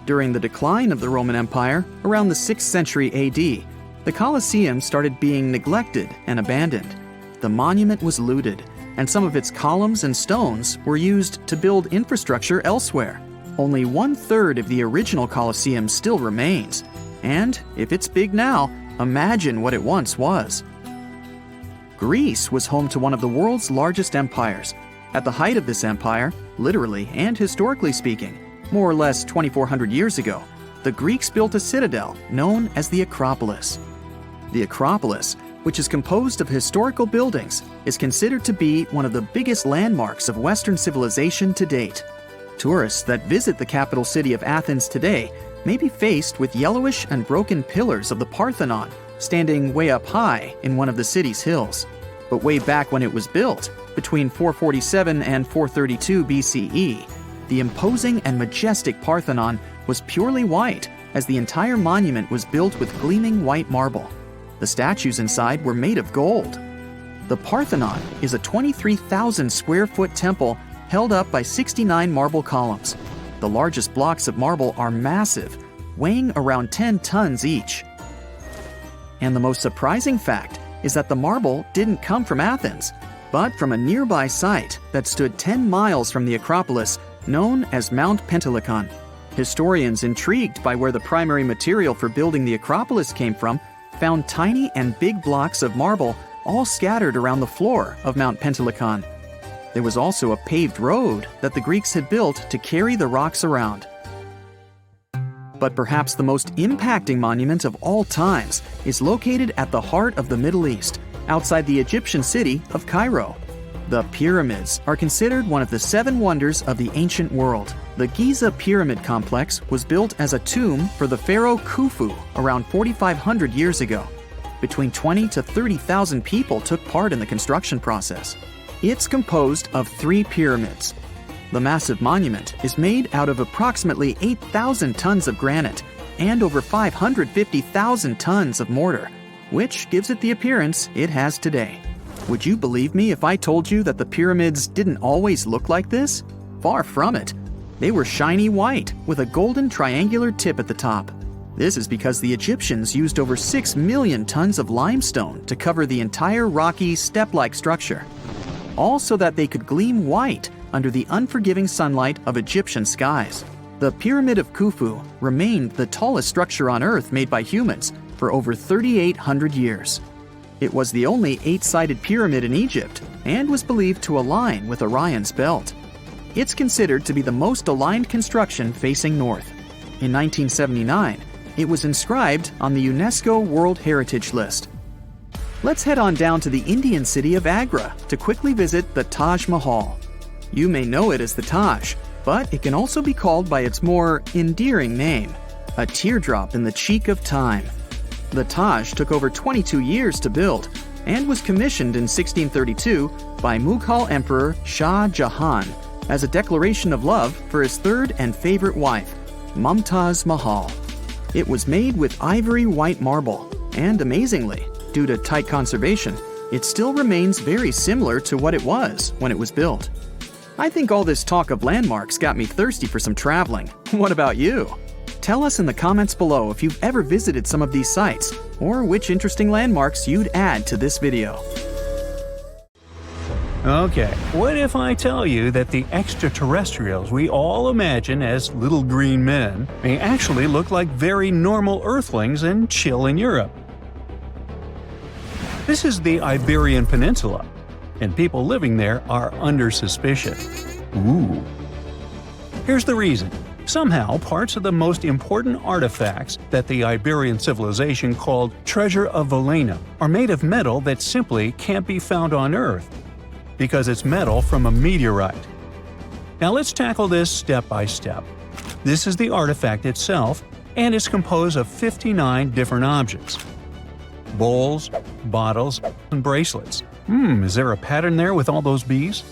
During the decline of the Roman Empire, around the 6th century AD, the Colosseum started being neglected and abandoned. The monument was looted, and some of its columns and stones were used to build infrastructure elsewhere. Only 1/3 of the original Colosseum still remains, and if it's big now, imagine what it once was. Greece was home to one of the world's largest empires. At the height of this empire, literally and historically speaking, more or less 2,400 years ago, the Greeks built a citadel known as the Acropolis. The Acropolis, which is composed of historical buildings, is considered to be one of the biggest landmarks of Western civilization to date. Tourists that visit the capital city of Athens today may be faced with yellowish and broken pillars of the Parthenon standing way up high in one of the city's hills. But way back when it was built, between 447 and 432 BCE, the imposing and majestic Parthenon was purely white, as the entire monument was built with gleaming white marble. The statues inside were made of gold. The Parthenon is a 23,000 square foot temple held up by 69 marble columns. The largest blocks of marble are massive, weighing around 10 tons each. And the most surprising fact is that the marble didn't come from Athens, but from a nearby site that stood 10 miles from the Acropolis, known as Mount Pentelicon. Historians intrigued by where the primary material for building the Acropolis came from found tiny and big blocks of marble all scattered around the floor of Mount Pentelicon. There was also a paved road that the Greeks had built to carry the rocks around. But perhaps the most impacting monument of all times is located at the heart of the Middle East, outside the Egyptian city of Cairo. The pyramids are considered one of the 7 wonders of the ancient world. The Giza pyramid complex was built as a tomb for the pharaoh Khufu around 4,500 years ago. Between 20 to 30,000 people took part in the construction process. It's composed of 3 pyramids. The massive monument is made out of approximately 8,000 tons of granite and over 550,000 tons of mortar, which gives it the appearance it has today. Would you believe me if I told you that the pyramids didn't always look like this? Far from it. They were shiny white with a golden triangular tip at the top. This is because the Egyptians used over 6 million tons of limestone to cover the entire rocky, step-like structure, all so that they could gleam white under the unforgiving sunlight of Egyptian skies. The Pyramid of Khufu remained the tallest structure on Earth made by humans for over 3,800 years. It was the only 8-sided pyramid in Egypt and was believed to align with Orion's belt. It's considered to be the most aligned construction facing north. In 1979, it was inscribed on the UNESCO World Heritage List. Let's head on down to the Indian city of Agra to quickly visit the Taj Mahal. You may know it as the Taj, but it can also be called by its more endearing name, a teardrop in the cheek of time. The Taj took over 22 years to build and was commissioned in 1632 by Mughal Emperor Shah Jahan as a declaration of love for his third and favorite wife, Mumtaz Mahal. It was made with ivory white marble, and amazingly, due to tight conservation, it still remains very similar to what it was when it was built. I think all this talk of landmarks got me thirsty for some traveling. What about you? Tell us in the comments below if you've ever visited some of these sites, or which interesting landmarks you'd add to this video.
Okay, what if I tell you that the extraterrestrials we all imagine as little green men may actually look like very normal Earthlings and chill in Europe? This is the Iberian Peninsula, and people living there are under suspicion. Ooh. Here's the reason. Somehow, parts of the most important artifacts that the Iberian civilization called Treasure of Valena are made of metal that simply can't be found on Earth, because it's metal from a meteorite. Now let's tackle this step by step. This is the artifact itself, and it's composed of 59 different objects. Bowls, bottles, and bracelets. Is there a pattern there with all those bees?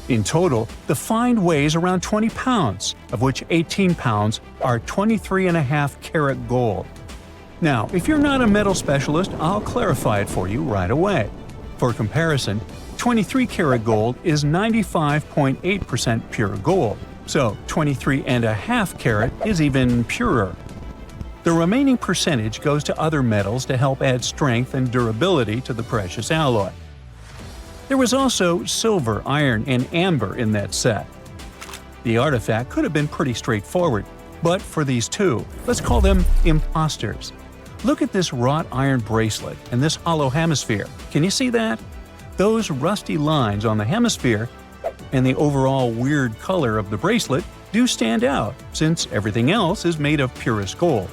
In total, the find weighs around 20 pounds, of which 18 pounds are 23.5 karat gold. Now, if you're not a metal specialist, I'll clarify it for you right away. For comparison, 23 karat gold is 95.8% pure gold, so 23.5 karat is even purer. The remaining percentage goes to other metals to help add strength and durability to the precious alloy. There was also silver, iron, and amber in that set. The artifact could have been pretty straightforward, but for these two, let's call them imposters. Look at this wrought iron bracelet and this hollow hemisphere. Can you see that? Those rusty lines on the hemisphere and the overall weird color of the bracelet do stand out, since everything else is made of purest gold.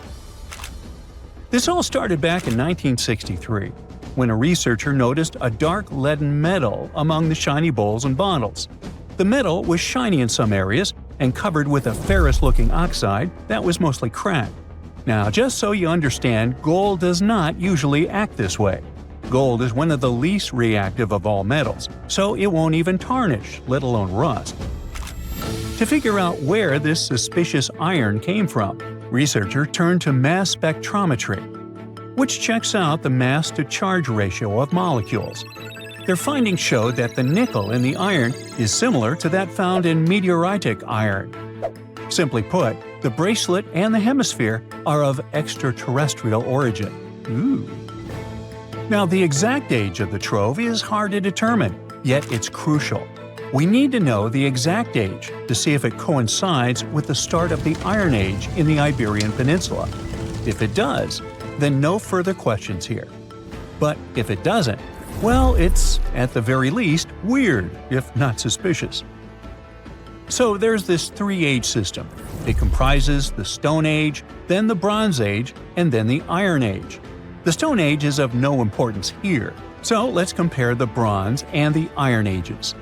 This all started back in 1963. When a researcher noticed a dark leaden metal among the shiny bowls and bottles. The metal was shiny in some areas and covered with a ferrous-looking oxide that was mostly cracked. Now, just so you understand, gold does not usually act this way. Gold is one of the least reactive of all metals, so it won't even tarnish, let alone rust. To figure out where this suspicious iron came from, researchers turned to mass spectrometry, which checks out the mass-to-charge ratio of molecules. Their findings showed that the nickel in the iron is similar to that found in meteoritic iron. Simply put, the bracelet and the hemisphere are of extraterrestrial origin. Ooh. Now, the exact age of the trove is hard to determine, yet it's crucial. We need to know the exact age to see if it coincides with the start of the Iron Age in the Iberian Peninsula. If it does, then no further questions here. But if it doesn't, Well, it's, at the very least, weird, if not suspicious. So there's this three-age system. It comprises the Stone Age, then the Bronze Age, and then the Iron Age. The Stone Age is of no importance here, so let's compare the Bronze and the Iron Ages.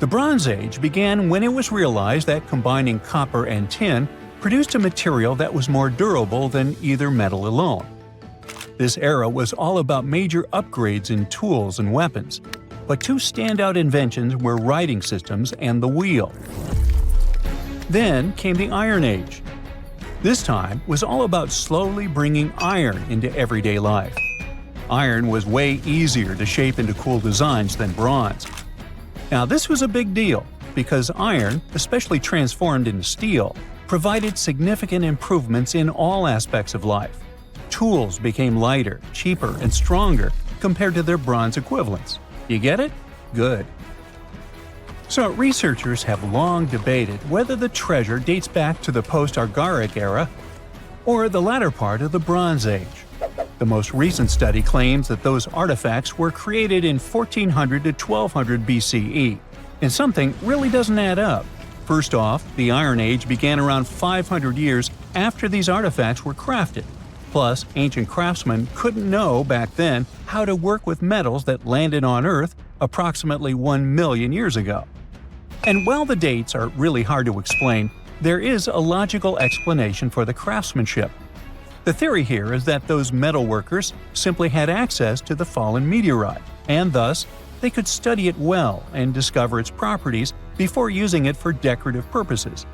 The Bronze Age began when it was realized that combining copper and tin produced a material that was more durable than either metal alone. This era was all about major upgrades in tools and weapons, but two standout inventions were writing systems and the wheel. Then came the Iron Age. This time was all about slowly bringing iron into everyday life. Iron was way easier to shape into cool designs than bronze. Now this was a big deal, because iron, especially transformed into steel, provided significant improvements in all aspects of life. Tools became lighter, cheaper, and stronger compared to their bronze equivalents. You get it? Good. So researchers have long debated whether the treasure dates back to the post-Archaic era or the latter part of the Bronze Age. The most recent study claims that those artifacts were created in 1400 to 1200 BCE, and something really doesn't add up. First off, the Iron Age began around 500 years after these artifacts were crafted. Plus, ancient craftsmen couldn't know back then how to work with metals that landed on Earth approximately 1 million years ago. And while the dates are really hard to explain, there is a logical explanation for the craftsmanship. The theory here is that those metal workers simply had access to the fallen meteorite, and thus, they could study it well and discover its properties before using it for decorative purposes.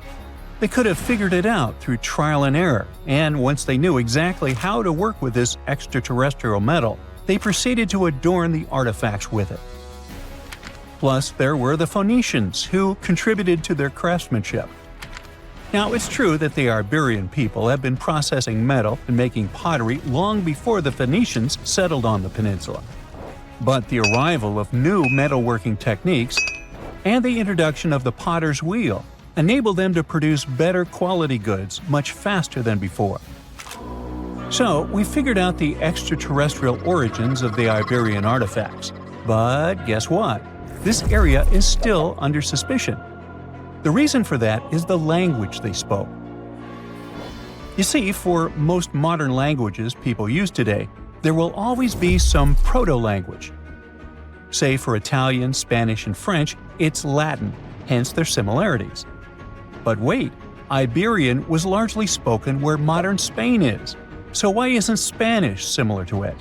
They could have figured it out through trial and error, and once they knew exactly how to work with this extraterrestrial metal, they proceeded to adorn the artifacts with it. Plus, there were the Phoenicians, who contributed to their craftsmanship. Now, it's true that the Iberian people have been processing metal and making pottery long before the Phoenicians settled on the peninsula. But the arrival of new metalworking techniques and the introduction of the potter's wheel enabled them to produce better quality goods much faster than before. So, we figured out the extraterrestrial origins of the Iberian artifacts. But guess what? This area is still under suspicion. The reason for that is the language they spoke. You see, for most modern languages people use today, there will always be some proto-language. Say for Italian, Spanish, and French, it's Latin, hence their similarities. But wait, Iberian was largely spoken where modern Spain is, so why isn't Spanish similar to it?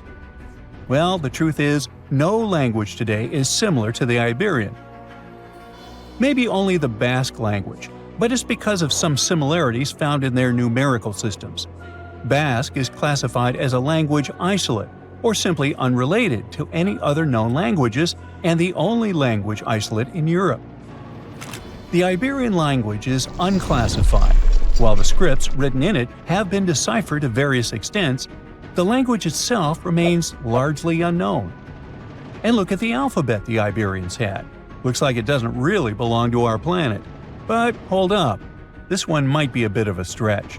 Well, the truth is, no language today is similar to the Iberian. Maybe only the Basque language, but it's because of some similarities found in their numerical systems. Basque is classified as a language isolate, or simply unrelated to any other known languages, and the only language isolate in Europe. The Iberian language is unclassified. While the scripts written in it have been deciphered to various extents, the language itself remains largely unknown. And look at the alphabet the Iberians had. Looks like it doesn't really belong to our planet. But hold up, this one might be a bit of a stretch.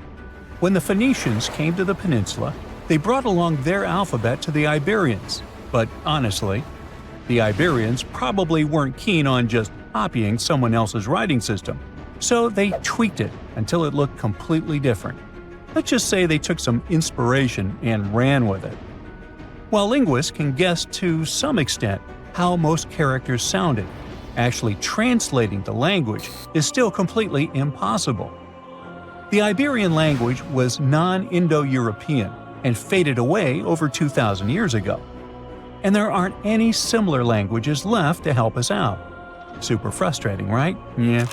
When the Phoenicians came to the peninsula, they brought along their alphabet to the Iberians. But honestly, the Iberians probably weren't keen on just copying someone else's writing system, so they tweaked it until it looked completely different. Let's just say they took some inspiration and ran with it. While linguists can guess to some extent how most characters sounded, actually translating the language is still completely impossible. The Iberian language was non-Indo-European and faded away over 2,000 years ago. And there aren't any similar languages left to help us out. Super frustrating, right? Yeah.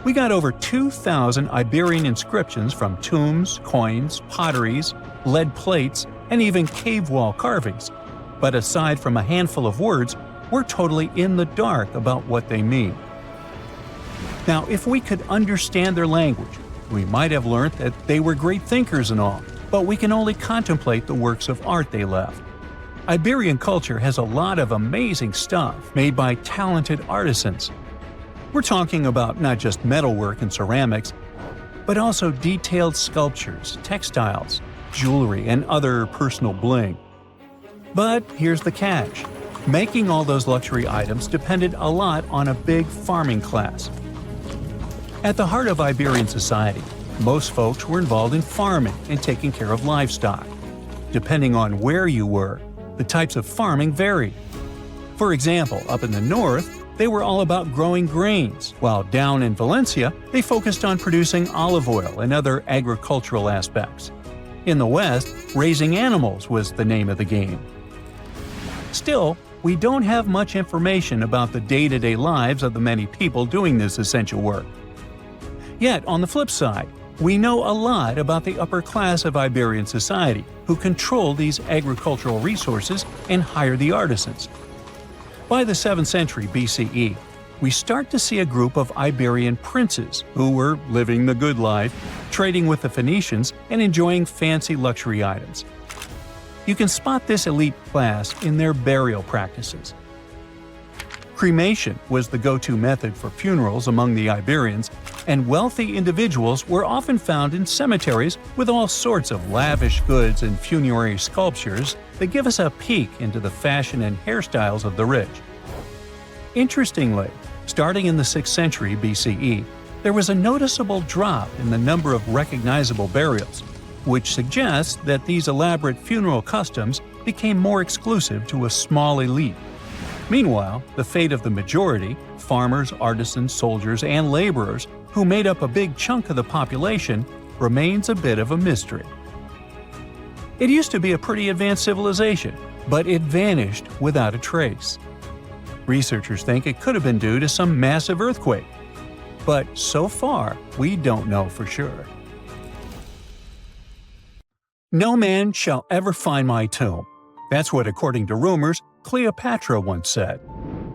We got over 2,000 Iberian inscriptions from tombs, coins, potteries, lead plates, and even cave wall carvings. But aside from a handful of words, we're totally in the dark about what they mean. Now, if we could understand their language, we might have learned that they were great thinkers and all, but we can only contemplate the works of art they left. Iberian culture has a lot of amazing stuff made by talented artisans. We're talking about not just metalwork and ceramics, but also detailed sculptures, textiles, jewelry, and other personal bling. But here's the catch. Making all those luxury items depended a lot on a big farming class. At the heart of Iberian society, most folks were involved in farming and taking care of livestock. Depending on where you were, the types of farming varied. For example, up in the north, they were all about growing grains, while down in Valencia, they focused on producing olive oil and other agricultural aspects. In the west, raising animals was the name of the game. Still, we don't have much information about the day-to-day lives of the many people doing this essential work. Yet, on the flip side, we know a lot about the upper class of Iberian society, who control these agricultural resources and hire the artisans. By the 7th century BCE, we start to see a group of Iberian princes who were living the good life, trading with the Phoenicians and enjoying fancy luxury items. You can spot this elite class in their burial practices. Cremation was the go-to method for funerals among the Iberians, and wealthy individuals were often found in cemeteries with all sorts of lavish goods and funerary sculptures that give us a peek into the fashion and hairstyles of the rich. Interestingly, starting in the 6th century BCE, there was a noticeable drop in the number of recognizable burials, which suggests that these elaborate funeral customs became more exclusive to a small elite. Meanwhile, the fate of the majority, farmers, artisans, soldiers, and laborers, who made up a big chunk of the population, remains a bit of a mystery. It used to be a pretty advanced civilization, but it vanished without a trace. Researchers think it could have been due to some massive earthquake, but so far, we don't know for sure. No man shall ever find my tomb. That's what, according to rumors, Cleopatra once said.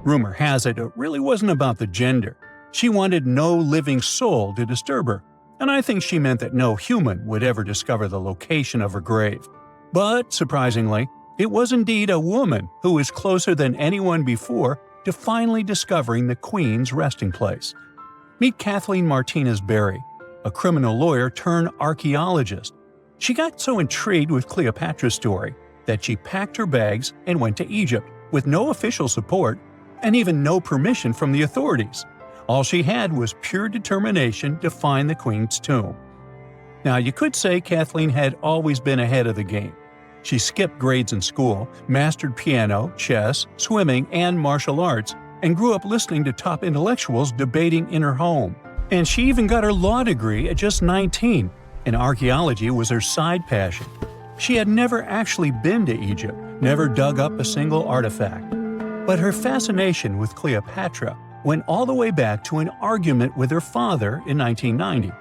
Rumor has it really wasn't about the gender. She wanted no living soul to disturb her, and I think she meant that no human would ever discover the location of her grave. But, surprisingly, it was indeed a woman who was closer than anyone before to finally discovering the Queen's resting place. Meet Kathleen Martinez Berry, a criminal lawyer turned archaeologist. She got so intrigued with Cleopatra's story that she packed her bags and went to Egypt with no official support and even no permission from the authorities. All she had was pure determination to find the Queen's tomb. Now, you could say Kathleen had always been ahead of the game. She skipped grades in school, mastered piano, chess, swimming, and martial arts, and grew up listening to top intellectuals debating in her home. And she even got her law degree at just 19, and archaeology was her side passion. She had never actually been to Egypt, never dug up a single artifact. But her fascination with Cleopatra went all the way back to an argument with her father in 1990.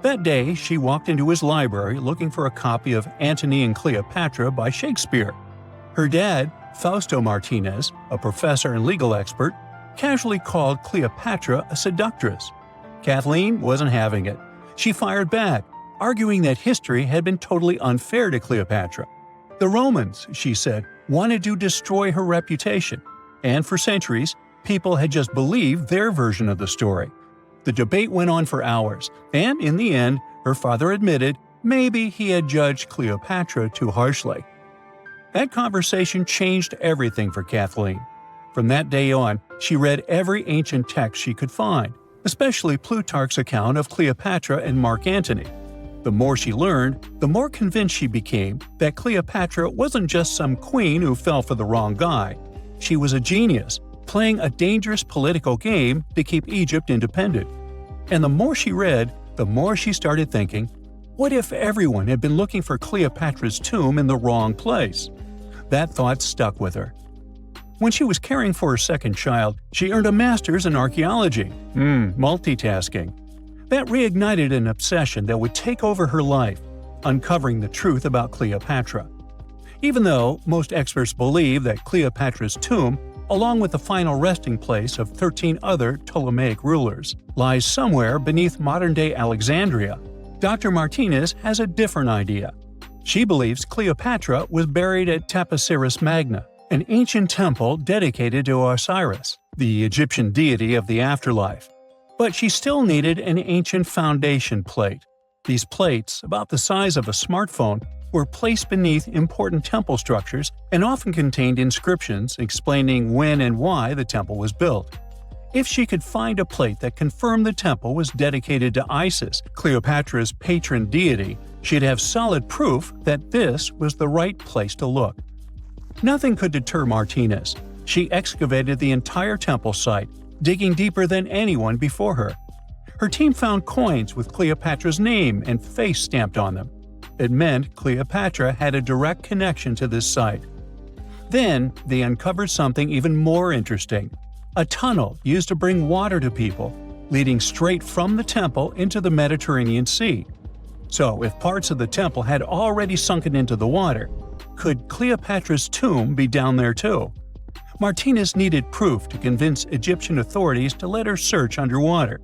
That day, she walked into his library looking for a copy of Antony and Cleopatra by Shakespeare. Her dad, Fausto Martinez, a professor and legal expert, casually called Cleopatra a seductress. Kathleen wasn't having it. She fired back, arguing that history had been totally unfair to Cleopatra. The Romans, she said, wanted to destroy her reputation, and for centuries, people had just believed their version of the story. The debate went on for hours, and in the end, her father admitted maybe he had judged Cleopatra too harshly. That conversation changed everything for Kathleen. From that day on, she read every ancient text she could find, especially Plutarch's account of Cleopatra and Mark Antony. The more she learned, the more convinced she became that Cleopatra wasn't just some queen who fell for the wrong guy. She was a genius, playing a dangerous political game to keep Egypt independent. And the more she read, the more she started thinking, what if everyone had been looking for Cleopatra's tomb in the wrong place? That thought stuck with her. When she was caring for her second child, she earned a master's in archaeology. Multitasking. That reignited an obsession that would take over her life, uncovering the truth about Cleopatra. Even though most experts believe that Cleopatra's tomb, along with the final resting place of 13 other Ptolemaic rulers, lies somewhere beneath modern-day Alexandria, Dr. Martinez has a different idea. She believes Cleopatra was buried at Taposiris Magna, an ancient temple dedicated to Osiris, the Egyptian deity of the afterlife. But she still needed an ancient foundation plate. These plates, about the size of a smartphone, were placed beneath important temple structures and often contained inscriptions explaining when and why the temple was built. If she could find a plate that confirmed the temple was dedicated to Isis, Cleopatra's patron deity, she'd have solid proof that this was the right place to look. Nothing could deter Martinez. She excavated the entire temple site, digging deeper than anyone before her. Her team found coins with Cleopatra's name and face stamped on them. It meant Cleopatra had a direct connection to this site. Then, they uncovered something even more interesting: a tunnel used to bring water to people, leading straight from the temple into the Mediterranean Sea. So, if parts of the temple had already sunken into the water, could Cleopatra's tomb be down there too? Martinez needed proof to convince Egyptian authorities to let her search underwater.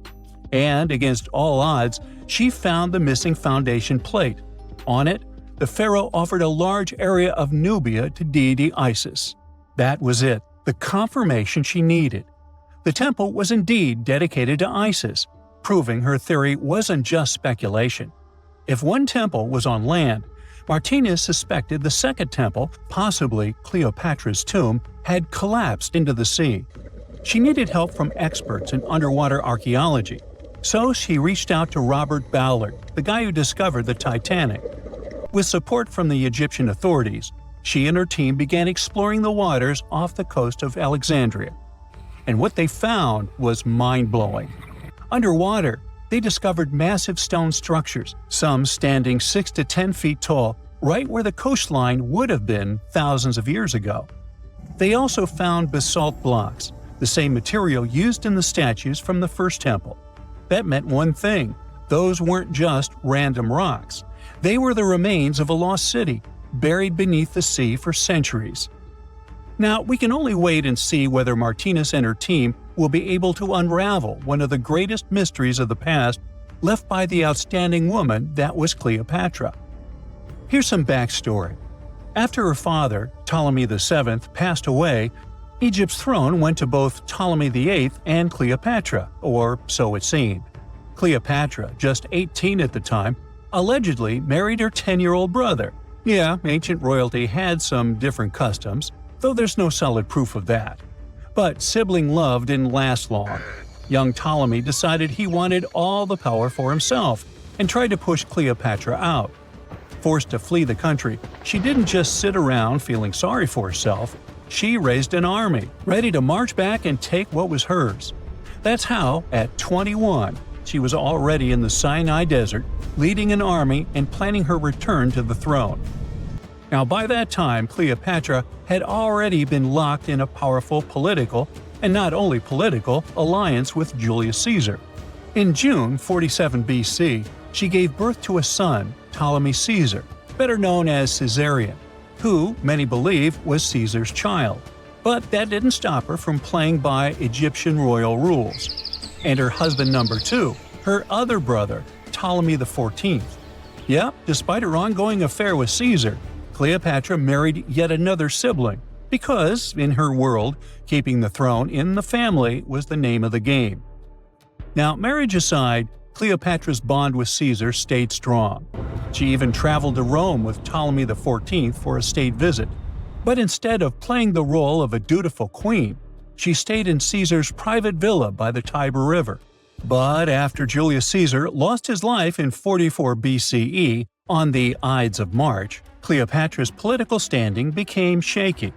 And, against all odds, she found the missing foundation plate. On it, the pharaoh offered a large area of Nubia to deity Isis. That was it, the confirmation she needed. The temple was indeed dedicated to Isis, proving her theory wasn't just speculation. If one temple was on land, Martinez suspected the second temple, possibly Cleopatra's tomb, had collapsed into the sea. She needed help from experts in underwater archaeology, so she reached out to Robert Ballard, the guy who discovered the Titanic. With support from the Egyptian authorities, she and her team began exploring the waters off the coast of Alexandria. And what they found was mind-blowing. Underwater, they discovered massive stone structures, some standing 6 to 10 feet tall, right where the coastline would have been thousands of years ago. They also found basalt blocks, the same material used in the statues from the first temple. That meant one thing: those weren't just random rocks. They were the remains of a lost city, buried beneath the sea for centuries. Now, we can only wait and see whether Martinez and her team will be able to unravel one of the greatest mysteries of the past left by the outstanding woman that was Cleopatra. Here's some backstory. After her father, Ptolemy VII, passed away, Egypt's throne went to both Ptolemy VIII and Cleopatra, or so it seemed. Cleopatra, just 18 at the time, allegedly married her 10-year-old brother. Yeah, ancient royalty had some different customs, though there's no solid proof of that. But sibling love didn't last long. Young Ptolemy decided he wanted all the power for himself and tried to push Cleopatra out. Forced to flee the country, she didn't just sit around feeling sorry for herself. She raised an army, ready to march back and take what was hers. That's how, at 21, she was already in the Sinai Desert, leading an army and planning her return to the throne. Now, by that time, Cleopatra had already been locked in a powerful political, and not only political, alliance with Julius Caesar. In June 47 BC, she gave birth to a son, Ptolemy Caesar, better known as Caesarion, who, many believe, was Caesar's child. But that didn't stop her from playing by Egyptian royal rules. And her husband number 2, her other brother, Ptolemy XIV. Yep, despite her ongoing affair with Caesar, Cleopatra married yet another sibling, because, in her world, keeping the throne in the family was the name of the game. Now, marriage aside, Cleopatra's bond with Caesar stayed strong. She even traveled to Rome with Ptolemy XIV for a state visit. But instead of playing the role of a dutiful queen, she stayed in Caesar's private villa by the Tiber River. But after Julius Caesar lost his life in 44 BCE on the Ides of March, Cleopatra's political standing became shaky.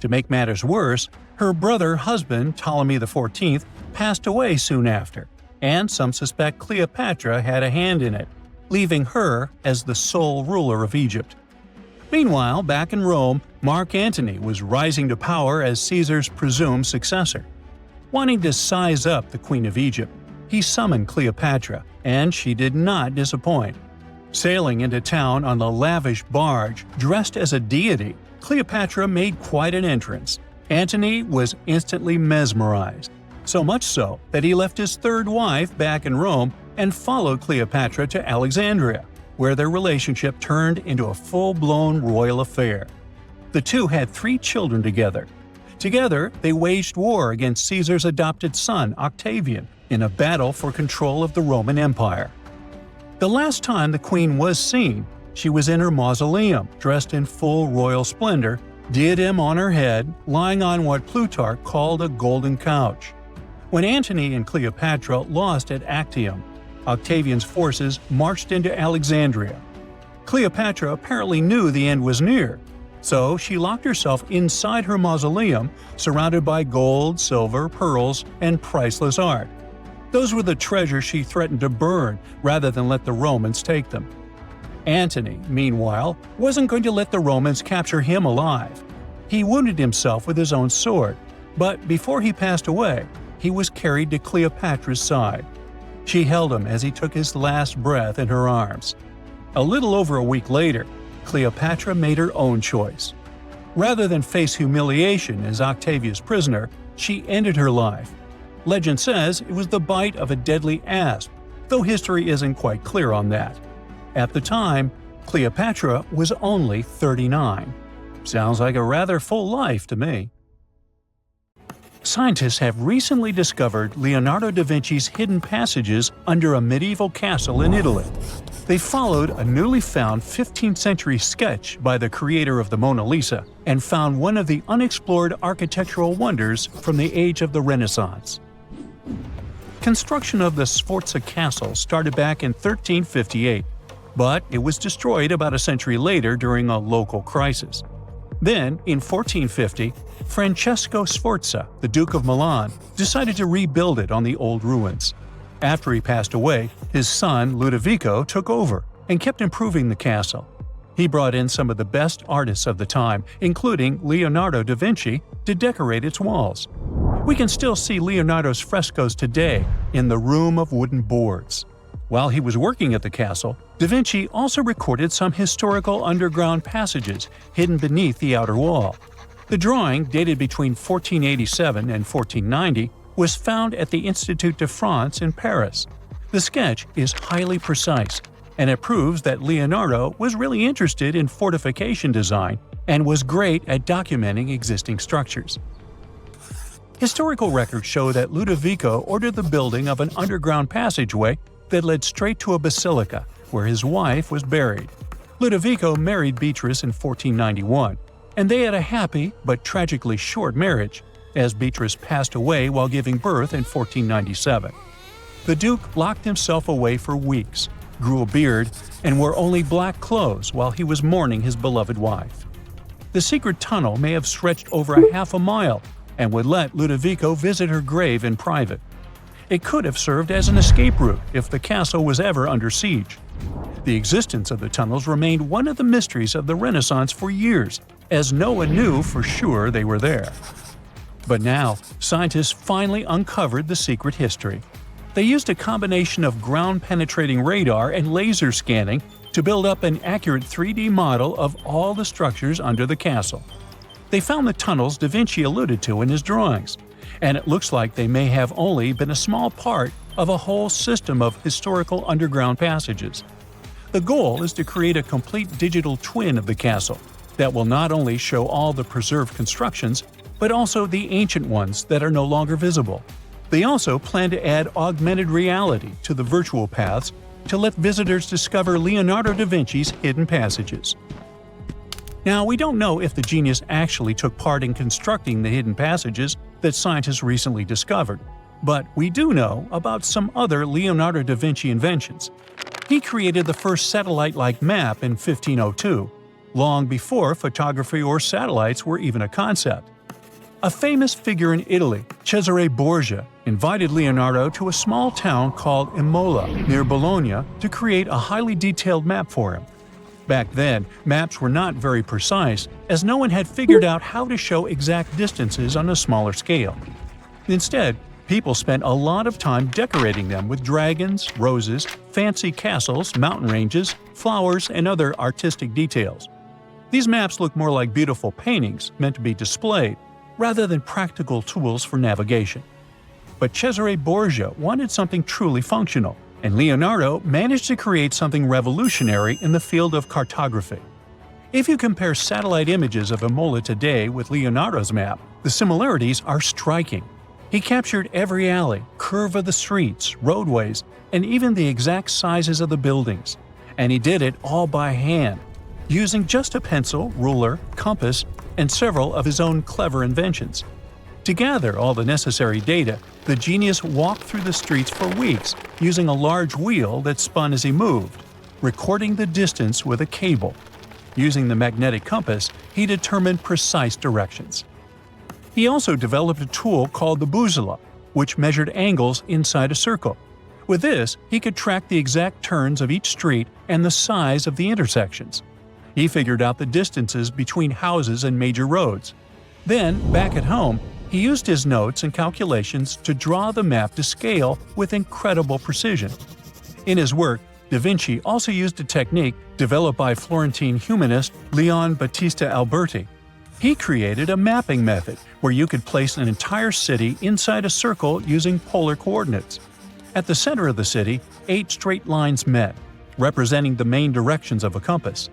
To make matters worse, her brother-husband Ptolemy XIV passed away soon after, and some suspect Cleopatra had a hand in it, leaving her as the sole ruler of Egypt. Meanwhile, back in Rome, Mark Antony was rising to power as Caesar's presumed successor. Wanting to size up the Queen of Egypt, he summoned Cleopatra, and she did not disappoint. Sailing into town on a lavish barge dressed as a deity, Cleopatra made quite an entrance. Antony was instantly mesmerized, so much so that he left his third wife back in Rome and followed Cleopatra to Alexandria, where their relationship turned into a full-blown royal affair. The two had 3 children together. Together, they waged war against Caesar's adopted son, Octavian, in a battle for control of the Roman Empire. The last time the queen was seen, She was in her mausoleum, dressed in full royal splendor, diadem on her head, lying on what Plutarch called a golden couch. When Antony and Cleopatra lost at Actium, Octavian's forces marched into Alexandria. Cleopatra apparently knew the end was near, so she locked herself inside her mausoleum, surrounded by gold, silver, pearls, and priceless art. Those were the treasures she threatened to burn rather than let the Romans take them. Antony, meanwhile, wasn't going to let the Romans capture him alive. He wounded himself with his own sword, but before he passed away, he was carried to Cleopatra's side. She held him as he took his last breath in her arms. A little over a week later, Cleopatra made her own choice. Rather than face humiliation as Octavia's prisoner, she ended her life. Legend says it was the bite of a deadly asp, though history isn't quite clear on that. At the time, Cleopatra was only 39. Sounds like a rather full life to me. Scientists have recently discovered Leonardo da Vinci's hidden passages under a medieval castle in Italy. They followed a newly found 15th century sketch by the creator of the Mona Lisa and found one of the unexplored architectural wonders from the age of the Renaissance. Construction of the Sforza Castle started back in 1358, but it was destroyed about a century later during a local crisis. Then, in 1450, Francesco Sforza, the Duke of Milan, decided to rebuild it on the old ruins. After he passed away, his son Ludovico took over and kept improving the castle. He brought in some of the best artists of the time, including Leonardo da Vinci, to decorate its walls. We can still see Leonardo's frescoes today in the Room of Wooden Boards. While he was working at the castle, da Vinci also recorded some historical underground passages hidden beneath the outer wall. The drawing, dated between 1487 and 1490, was found at the Institut de France in Paris. The sketch is highly precise, and it proves that Leonardo was really interested in fortification design and was great at documenting existing structures. Historical records show that Ludovico ordered the building of an underground passageway that led straight to a basilica, where his wife was buried. Ludovico married Beatrice in 1491, and they had a happy but tragically short marriage, as Beatrice passed away while giving birth in 1497. The Duke locked himself away for weeks, grew a beard, and wore only black clothes while he was mourning his beloved wife. The secret tunnel may have stretched over a half a mile and would let Ludovico visit her grave in private. It could have served as an escape route if the castle was ever under siege. The existence of the tunnels remained one of the mysteries of the Renaissance for years, as no one knew for sure they were there. But now, scientists finally uncovered the secret history. They used a combination of ground-penetrating radar and laser scanning to build up an accurate 3D model of all the structures under the castle. They found the tunnels da Vinci alluded to in his drawings, and it looks like they may have only been a small part of a whole system of historical underground passages. The goal is to create a complete digital twin of the castle that will not only show all the preserved constructions, but also the ancient ones that are no longer visible. They also plan to add augmented reality to the virtual paths to let visitors discover Leonardo da Vinci's hidden passages. Now, we don't know if the genius actually took part in constructing the hidden passages that scientists recently discovered, but we do know about some other Leonardo da Vinci inventions. He created the first satellite-like map in 1502, long before photography or satellites were even a concept. A famous figure in Italy, Cesare Borgia, invited Leonardo to a small town called Imola, near Bologna, to create a highly detailed map for him. Back then, maps were not very precise, as no one had figured out how to show exact distances on a smaller scale. Instead, people spent a lot of time decorating them with dragons, roses, fancy castles, mountain ranges, flowers, and other artistic details. These maps look more like beautiful paintings meant to be displayed, rather than practical tools for navigation. But Cesare Borgia wanted something truly functional, and Leonardo managed to create something revolutionary in the field of cartography. If you compare satellite images of Imola today with Leonardo's map, the similarities are striking. He captured every alley, curve of the streets, roadways, and even the exact sizes of the buildings. And he did it all by hand, using just a pencil, ruler, compass, and several of his own clever inventions. To gather all the necessary data, the genius walked through the streets for weeks using a large wheel that spun as he moved, recording the distance with a cable. Using the magnetic compass, he determined precise directions. He also developed a tool called the bussola, which measured angles inside a circle. With this, he could track the exact turns of each street and the size of the intersections. He figured out the distances between houses and major roads. Then, back at home, he used his notes and calculations to draw the map to scale with incredible precision. In his work, Da Vinci also used a technique developed by Florentine humanist Leon Battista Alberti. He created a mapping method where you could place an entire city inside a circle using polar coordinates. At the center of the city, 8 straight lines met, representing the main directions of a compass.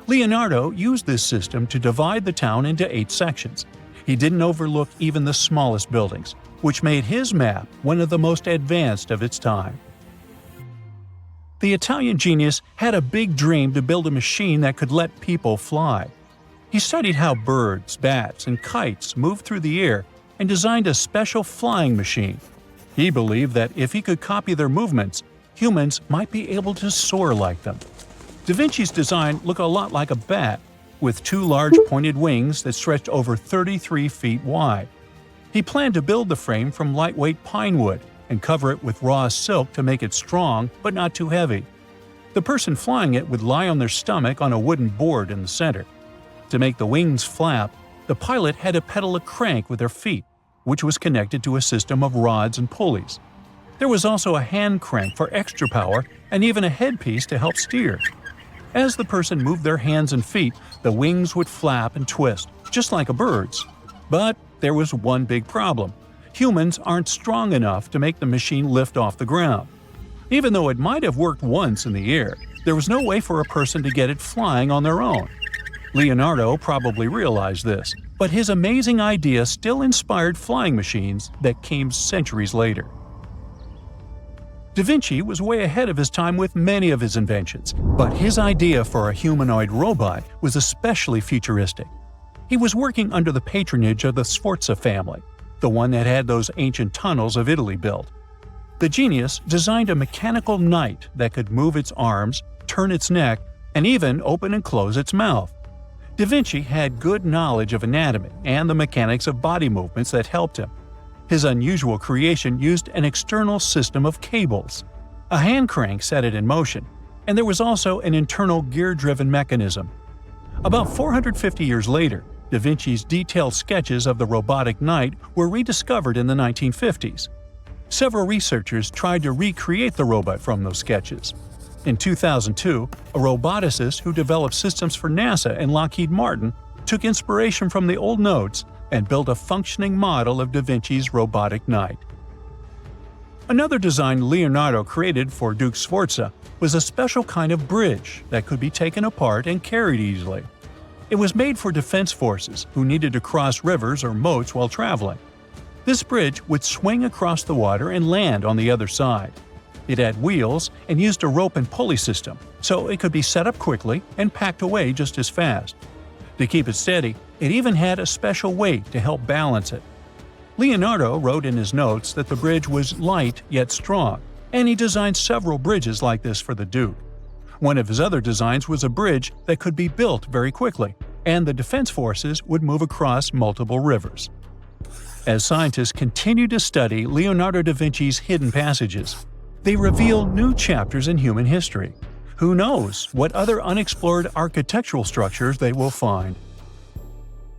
Leonardo used this system to divide the town into 8 sections. He didn't overlook even the smallest buildings, which made his map one of the most advanced of its time. The Italian genius had a big dream to build a machine that could let people fly. He studied how birds, bats, and kites move through the air and designed a special flying machine. He believed that if he could copy their movements, humans might be able to soar like them. Da Vinci's design looked a lot like a bat, with 2 large pointed wings that stretched over 33 feet wide. He planned to build the frame from lightweight pine wood and cover it with raw silk to make it strong but not too heavy. The person flying it would lie on their stomach on a wooden board in the center. To make the wings flap, the pilot had to pedal a crank with their feet, which was connected to a system of rods and pulleys. There was also a hand crank for extra power and even a headpiece to help steer. As the person moved their hands and feet, the wings would flap and twist, just like a bird's. But there was one big problem. Humans aren't strong enough to make the machine lift off the ground. Even though it might have worked once in the air, there was no way for a person to get it flying on their own. Leonardo probably realized this, but his amazing idea still inspired flying machines that came centuries later. Da Vinci was way ahead of his time with many of his inventions, but his idea for a humanoid robot was especially futuristic. He was working under the patronage of the Sforza family, the one that had those ancient tunnels of Italy built. The genius designed a mechanical knight that could move its arms, turn its neck, and even open and close its mouth. Da Vinci had good knowledge of anatomy and the mechanics of body movements that helped him. His unusual creation used an external system of cables. A hand crank set it in motion, and there was also an internal gear-driven mechanism. About 450 years later, Da Vinci's detailed sketches of the robotic knight were rediscovered in the 1950s. Several researchers tried to recreate the robot from those sketches. In 2002, a roboticist who developed systems for NASA and Lockheed Martin took inspiration from the old notes and built a functioning model of Da Vinci's robotic knight. Another design Leonardo created for Duke Sforza was a special kind of bridge that could be taken apart and carried easily. It was made for defense forces who needed to cross rivers or moats while traveling. This bridge would swing across the water and land on the other side. It had wheels and used a rope and pulley system, so it could be set up quickly and packed away just as fast. To keep it steady, it even had a special weight to help balance it. Leonardo wrote in his notes that the bridge was light yet strong, and he designed several bridges like this for the Duke. One of his other designs was a bridge that could be built very quickly, and the defense forces would move across multiple rivers. As scientists continued to study Leonardo da Vinci's hidden passages, they reveal new chapters in human history. Who knows what other unexplored architectural structures they will find?